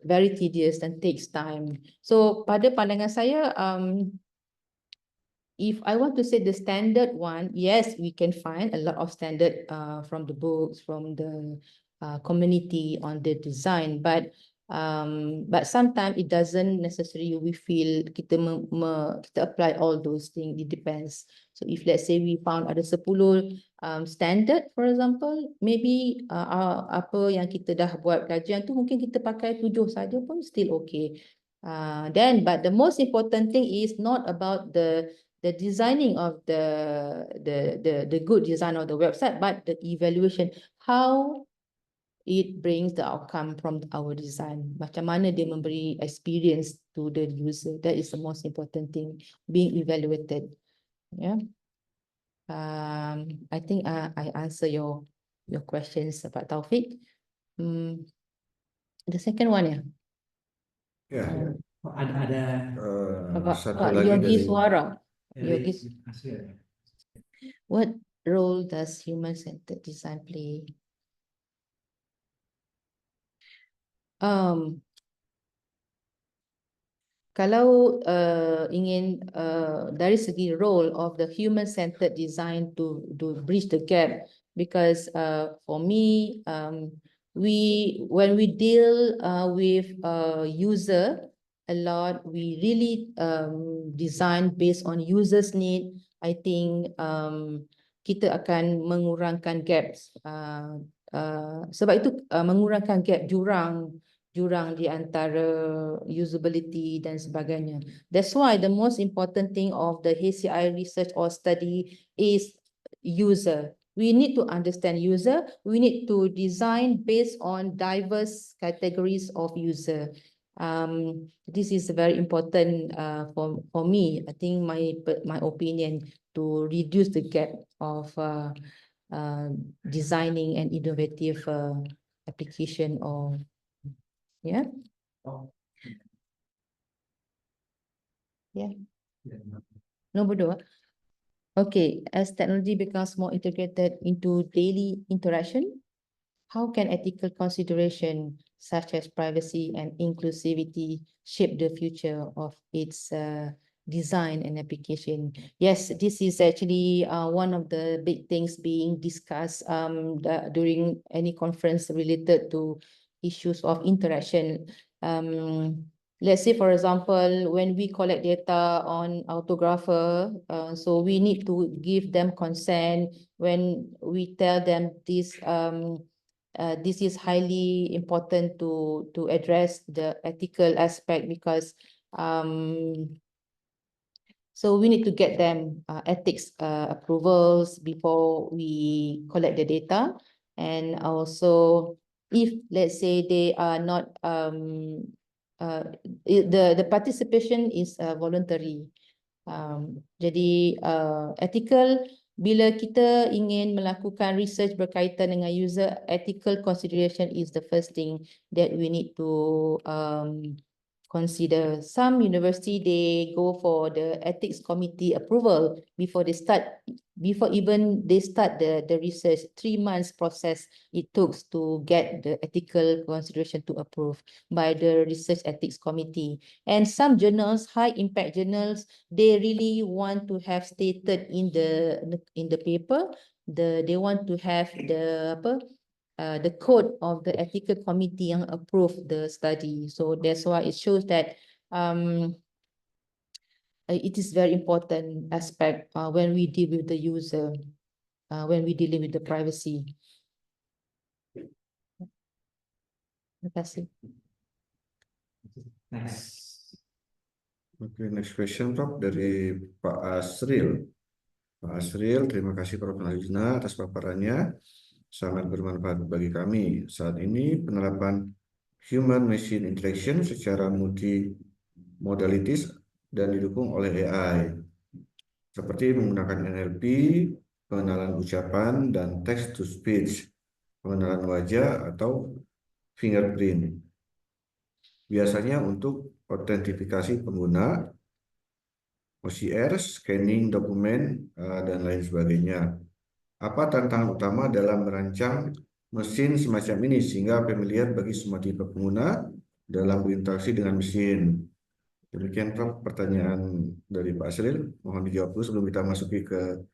very tedious and takes time. So pada pandangan saya, if I want to say the standard one, yes, we can find a lot of standard from the books, from the community on the design, but sometimes it doesn't necessarily we feel kita kita apply all those things. It depends. So if let's say we found ada 10 standard, for example, maybe apa yang kita dah buat kajian tu mungkin kita pakai 7 saja pun still okay. But the most important thing is not about the designing of the good design of the website, but the evaluation, how it brings the outcome from our design. Macam mana dia memberi experience to the user. That is the most important thing, being evaluated. Yeah. I think I answer your questions about Taufik. The second one, yeah. Ya. Ada Satu lagi Yogi dari Suara. dari Yogi, hasil. what role does human-centered design play? Kalau ingin dari segi role of the human-centered design to bridge the gap, because for me, when we deal with user a lot, we really design based on users' need. I think kita akan mengurangkan gaps. Sebab itu mengurangkan gap jurang di antara usability dan sebagainya. That's why the most important thing of the HCI research or study is user. We need to understand user. We need to design based on diverse categories of user. This is very important for me. I think my opinion, to reduce the gap of designing an innovative application or yeah. Yeah. Nombor 2. Okay, as technology becomes more integrated into daily interaction, how can ethical consideration such as privacy and inclusivity shape the future of its design and application? Yes, this is actually one of the big things being discussed during any conference related to issues of interaction. Let's say, for example, when we collect data on autographer, so we need to give them consent when we tell them this is highly important to address the ethical aspect, because so we need to get them ethics approvals before we collect the data. And also, if let's say they are not the participation is voluntary. Jadi ethical, bila kita ingin melakukan research berkaitan dengan user, ethical consideration is the first thing that we need to consider. Some university, they go for the ethics committee approval before even they start the research. 3 months process it took to get the ethical consideration to approve by the research ethics committee. And some journals, high impact journals, they really want to have stated in the paper, they want to have the code of the ethical committee yang approve the study. So that's why it shows that it is very important aspect when we deal with the user, when we deal with the privacy. Terima kasih. Next. Oke, next question, Prof, dari Pak Asril. Pak Asril, terima kasih Prof Nazlena atas paparannya. Sangat bermanfaat bagi kami. Saat ini penerapan human-machine interaction secara multimodalitis dan didukung oleh AI, seperti menggunakan NLP, pengenalan ucapan, dan text-to-speech, pengenalan wajah, atau fingerprint. Biasanya untuk autentifikasi pengguna, OCR, scanning dokumen, dan lain sebagainya. Apa tantangan utama dalam merancang mesin semacam ini sehingga familiar bagi semua tipe pengguna dalam berinteraksi dengan mesin? Demikian Prof, pertanyaan dari Pak Asril. Mohon dijawab dulu sebelum kita masuki ke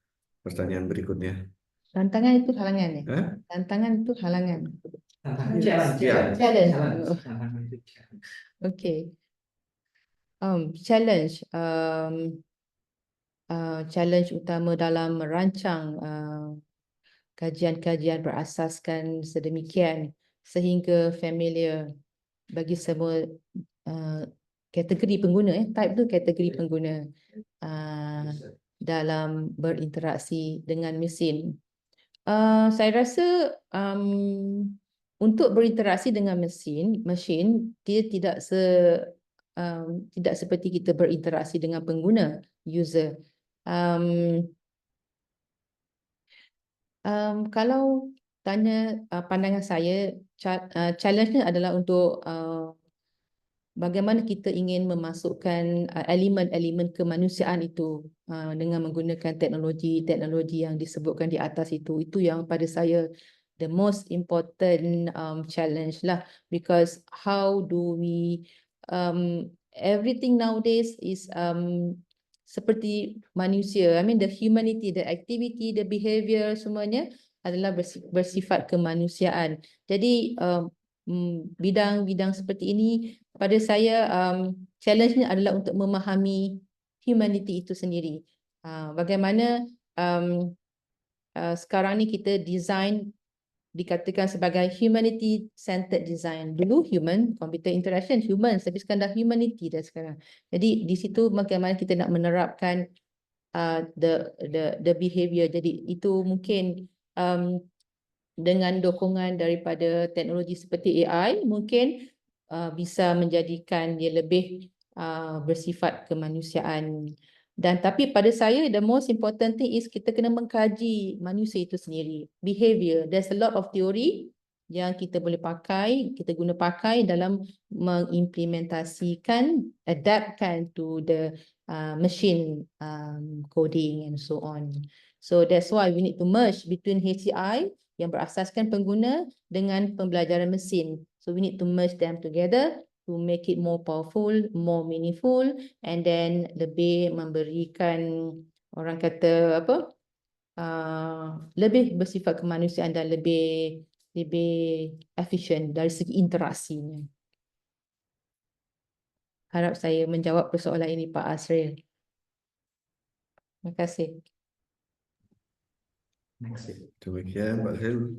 pertanyaan berikutnya. Tantangan itu halangan ya? Eh? Tantangan itu halangan. Ya. Challenge. Okay. Challenge. Challenge utama dalam merancang kajian-kajian berasaskan sedemikian sehingga familiar bagi semua kategori pengguna, type tu kategori pengguna dalam berinteraksi dengan mesin. Saya rasa untuk berinteraksi dengan mesin dia tidak seperti kita berinteraksi dengan pengguna, user. Kalau tanya pandangan saya, challenge-nya adalah untuk bagaimana kita ingin memasukkan elemen-elemen kemanusiaan itu dengan menggunakan teknologi yang disebutkan di atas itu. Itu yang pada saya the most important challenge lah, because how do we everything nowadays is seperti manusia. I mean the humanity, the activity, the behavior semuanya adalah bersifat kemanusiaan. Jadi bidang-bidang seperti ini pada saya challenge-nya adalah untuk memahami humanity itu sendiri. Bagaimana sekarang ni kita design dikatakan sebagai humanity centered design. Dulu human, computer interaction, human, tapi sekarang dah humanity dah sekarang. Jadi di situ bagaimana kita nak menerapkan the behavior. Jadi itu mungkin dengan dukungan daripada teknologi seperti AI mungkin bisa menjadikan dia lebih bersifat kemanusiaan. Dan tapi pada saya the most important thing is kita kena mengkaji manusia itu sendiri, behavior. There's a lot of theory yang kita boleh pakai, kita guna pakai dalam mengimplementasikan, adaptkan to the machine coding and so on. So that's why we need to merge between HCI yang berasaskan pengguna dengan pembelajaran mesin. So we need to merge them together to make it more powerful, more meaningful, and then lebih memberikan, orang kata apa, lebih bersifat kemanusiaan dan lebih efisien dari segi interaksinya. Harap saya menjawab persoalan ini Pak Asril. Terima kasih. Demikian Pak Asril.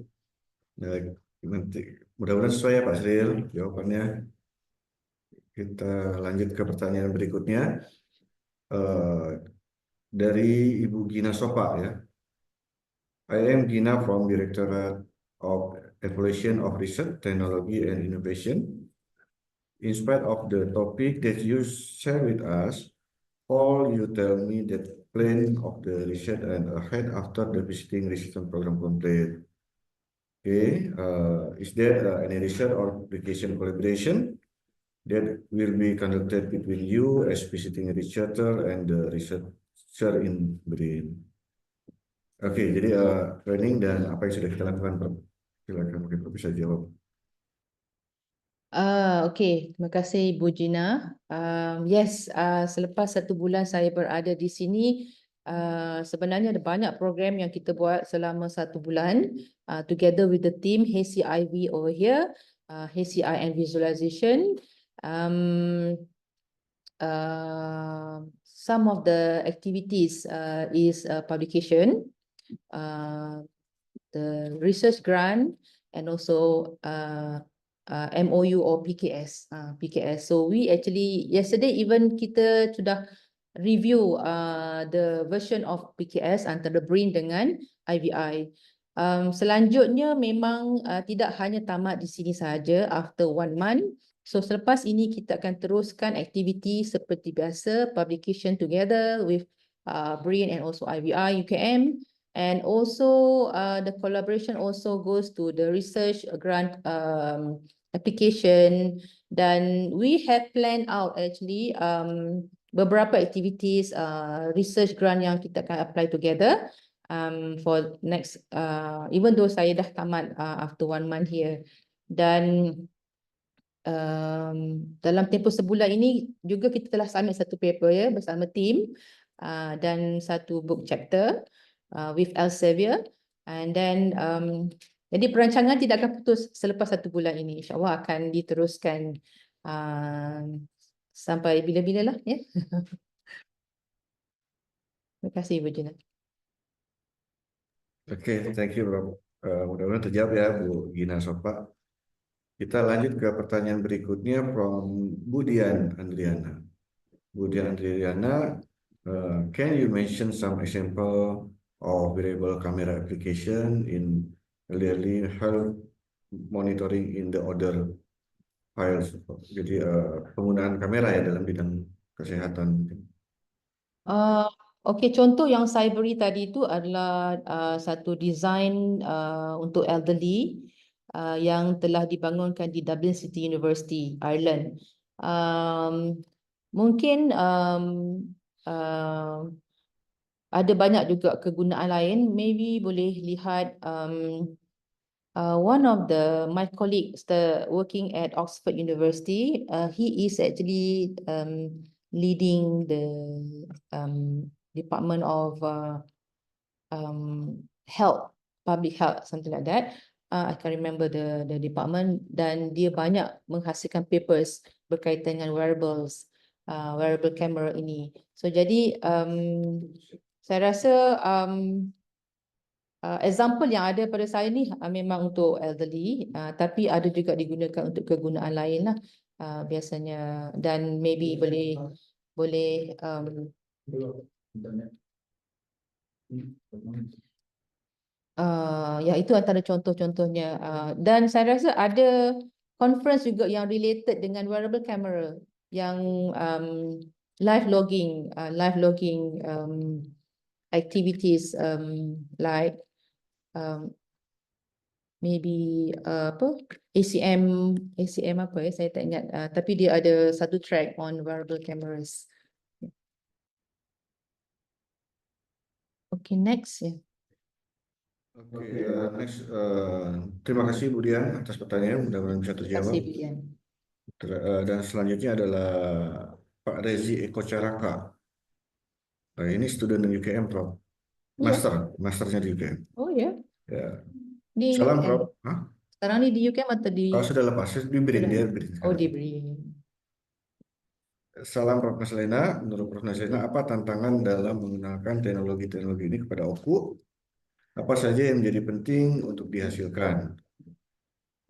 Mudah-mudahan sesuai ya Pak Asril jawabannya. Kita lanjut ke pertanyaan berikutnya dari Ibu Gina Sopa ya. I am Gina from Directorate of Evaluation of Research, Technology and Innovation. In spite of the topic that you share with us, all you tell me that plan of the research and ahead after the visiting research program complete. Okay, is there any research or application collaboration that will be conducted between you as visiting researcher and the researcher in BRIN? Oke, jadi training dan apa yang sudah kita lakukan, Prof? Silakan mungkin Prof bisa jawab. Okey, terima kasih Ibu Gina. Yes, selepas 1 bulan saya berada di sini, sebenarnya ada banyak program yang kita buat selama 1 bulan together with the team HCIV over here, HCI and visualization. Some of the activities is publication, the research grant, and also MOU or PKS. So we actually yesterday even kita sudah review the version of PKS antara BRIN dengan IVI. Selanjutnya memang tidak hanya tamat di sini sahaja after 1 month. So selepas ini kita akan teruskan aktiviti seperti biasa, publication together with BRIN and also IVI, UKM. And also the collaboration also goes to the research grant application. Dan we have planned out actually beberapa activities research grant yang kita akan apply together. For next, even though saya dah tamat after 1 month here, dan dalam tempoh sebulan ini juga kita telah submit satu paper ya bersama tim dan satu book chapter with Elsevier, and then jadi perancangan tidak akan putus selepas 1 bulan ini, insyaAllah akan diteruskan sampai bila-bila lah ya. Terima kasih Ibu Gina. Oke, thank you Prof. Mudah-mudahan terjawab ya Bu Gina Sopa. Kita lanjut ke pertanyaan berikutnya from Budian Andriana. Budian Andriana, can you mention some example of wearable camera application in elderly health monitoring in the other files? Jadi penggunaan kamera ya dalam bidang kesehatan. Okey, contoh yang saya beri tadi itu adalah satu desain untuk elderly yang telah dibangunkan di Dublin City University, Ireland. Mungkin ada banyak juga kegunaan lain. Maybe boleh lihat one of my colleagues working at Oxford University. He is actually leading the Department of Health, Public Health, something like that. I can't remember the department, dan dia banyak menghasilkan papers berkaitan dengan wearables, wearable camera ini. So jadi saya rasa example yang ada pada saya ni memang untuk elderly, tapi ada juga digunakan untuk kegunaan lain lah biasanya, dan maybe boleh ya itu antara contoh-contohnya, dan saya rasa ada conference juga yang related dengan wearable camera yang live logging activities like maybe apa ACM apa ya, saya tak ingat, tapi dia ada satu track on wearable cameras. Okay, next ya. Oke, next. Terima kasih Bu Dian atas pertanyaan, mudah-mudahan bisa terjawab. Terima kasih, Bu Dian. Dan selanjutnya adalah Pak Rezi Eko Caraka. Ini student di UKM, Prof. Masternya di UKM. Oh ya. Ya. Di Salam, UKM. Prof. Hah? Sekarang ni di UKM atau di? Kalau sudah lepas, di BRIN, dia BRIN Oh, sekarang. di BRIN. Salam Prof. Nazlena. Menurut Prof. Nazlena, apa tantangan dalam menggunakan teknologi-teknologi ini kepada OKU? Apa saja yang menjadi penting untuk dihasilkan?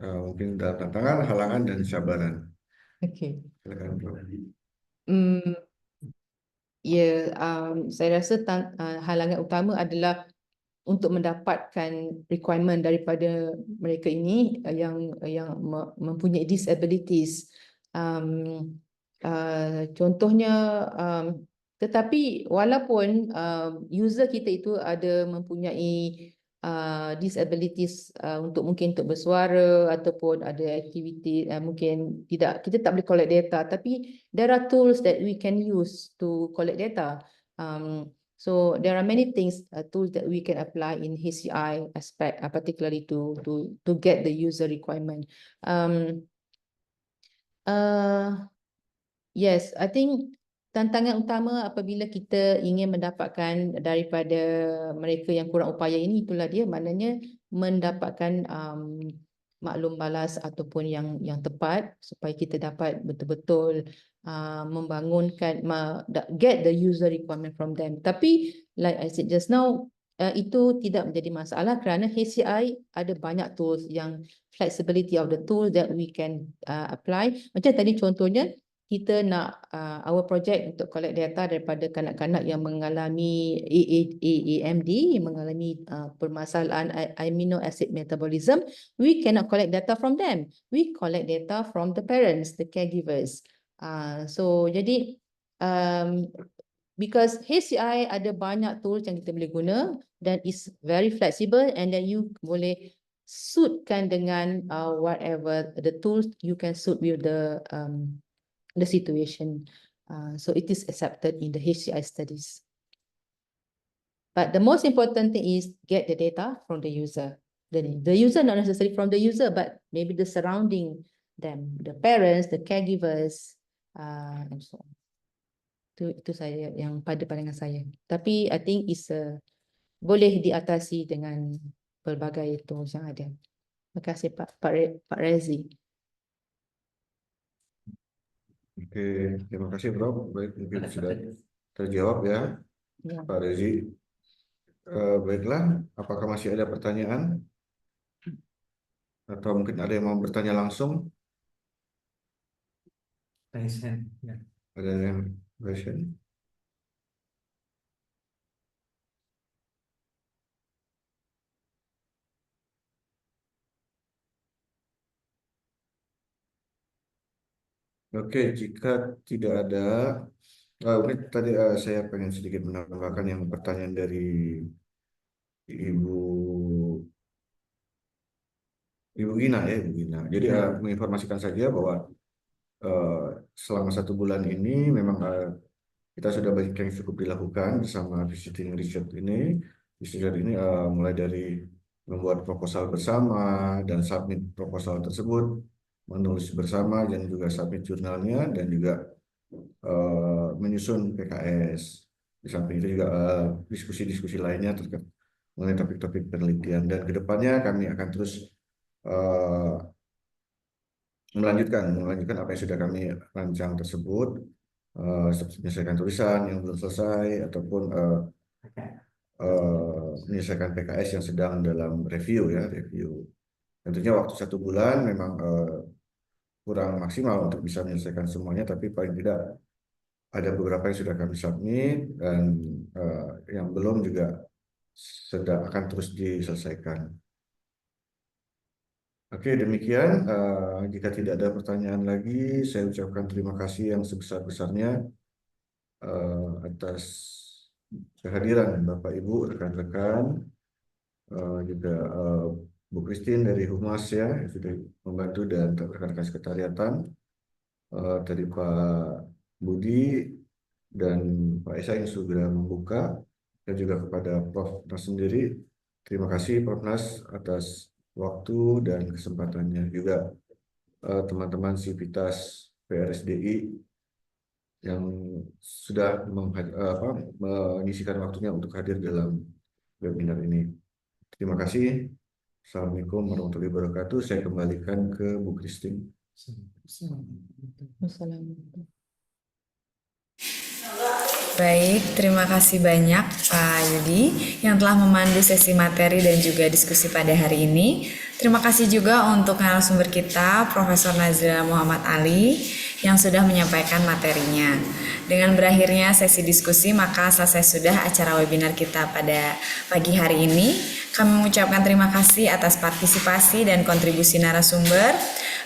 Mungkin dalam tantangan, halangan, dan kesabaran. Okay. Silakan, Prof. Ya, saya rasa halangan utama adalah untuk mendapatkan requirement daripada mereka ini yang mempunyai disabilities. Contohnya, tetapi walaupun user kita itu ada mempunyai disabilities mungkin untuk bersuara ataupun ada aktiviti mungkin kita tak boleh collect data, tapi there are tools that we can use to collect data. So there are many things, tools that we can apply in HCI aspect, particularly to get the user requirement. Yes, I think tantangan utama apabila kita ingin mendapatkan daripada mereka yang kurang upaya ini, itulah dia, maknanya mendapatkan maklum balas ataupun yang tepat supaya kita dapat betul-betul membangunkan, get the user requirement from them. Tapi like I said just now, itu tidak menjadi masalah kerana HCI ada banyak tools yang flexibility of the tool that we can apply. Macam tadi contohnya kita nak our project untuk collect data daripada kanak-kanak yang mengalami AMD, yang mengalami permasalahan amino acid metabolism. We cannot collect data from them. We collect data from the parents, the caregivers. So jadi because HCI ada banyak tools yang kita boleh guna dan is very flexible, and then you boleh suitkan dengan whatever the tools you can suit with the situation. So it is accepted in the HCI studies. But the most important thing is get the data from the user. The user, not necessarily from the user, but maybe the surrounding them, the parents, the caregivers, and so on. Itu saya yang pada pandangan saya. Tapi I think is boleh diatasi dengan pelbagai tools yang ada. Terima kasih Pak Rezi. Oke, terima kasih Prof. Baik, mungkin sudah terjawab ya, Ya. Pak Rezi. Baiklah, apakah masih ada pertanyaan? Atau mungkin ada yang mau bertanya langsung? Ada yang raise hand? Oke, jika tidak ada, ini tadi saya pengen sedikit menambahkan yang pertanyaan dari Ibu Gina ya, Ibu Gina. Jadi menginformasikan saja bahwa selama 1 bulan ini memang kita sudah banyak yang cukup dilakukan bersama visiting research ini. Research ini mulai dari membuat proposal bersama dan submit proposal tersebut, menulis bersama dan juga submit jurnalnya, dan juga menyusun PKS. Di samping itu juga diskusi-diskusi lainnya terkait mengenai topik-topik penelitian. Dan kedepannya kami akan terus melanjutkan apa yang sudah kami rancang tersebut, menyelesaikan tulisan yang belum selesai ataupun menyelesaikan PKS yang sedang dalam review ya, review. Tentunya waktu 1 bulan memang kurang maksimal untuk bisa menyelesaikan semuanya, tapi paling tidak ada beberapa yang sudah kami submit dan yang belum juga sedang akan terus diselesaikan. Oke, demikian. Jika tidak ada pertanyaan lagi, saya ucapkan terima kasih yang sebesar-besarnya atas kehadiran Bapak Ibu, rekan-rekan, juga Bu Christine dari Humas ya, yang sudah membantu, dan rekan-rekan sekretariatan, dari Pak Budi dan Pak Esa yang sudah membuka, dan juga kepada Prof Nas sendiri. Terima kasih Prof Nas atas waktu dan kesempatannya, juga teman-teman Sivitas PRSDI yang sudah mengisikan waktunya untuk hadir dalam webinar ini. Terima kasih. Assalamualaikum warahmatullahi wabarakatuh. Saya kembalikan ke Bu Christine. Assalamualaikum. Baik, terima kasih banyak Pak Yudi yang telah memandu sesi materi dan juga diskusi pada hari ini. Terima kasih juga untuk narasumber kita, Profesor Nazlena Mohamad Ali, yang sudah menyampaikan materinya. Dengan berakhirnya sesi diskusi, maka selesai sudah acara webinar kita pada pagi hari ini. Kami mengucapkan terima kasih atas partisipasi dan kontribusi narasumber,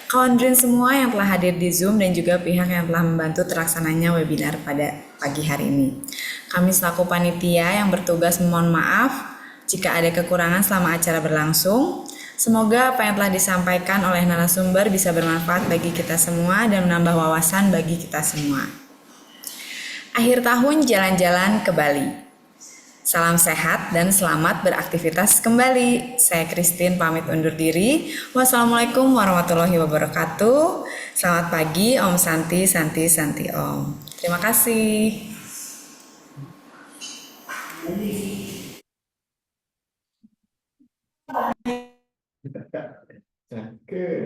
kawan BRIN semua yang telah hadir di Zoom, dan juga pihak yang telah membantu terlaksananya webinar pada pagi hari ini. Kami selaku panitia yang bertugas memohon maaf jika ada kekurangan selama acara berlangsung. Semoga apa yang telah disampaikan oleh narasumber bisa bermanfaat bagi kita semua dan menambah wawasan bagi kita semua. Akhir tahun jalan-jalan ke Bali. Salam sehat dan selamat beraktivitas kembali. Saya Christine pamit undur diri. Wassalamualaikum warahmatullahi wabarakatuh. Selamat pagi, Om Santi, Santi, Santi Om. Terima kasih. Oke.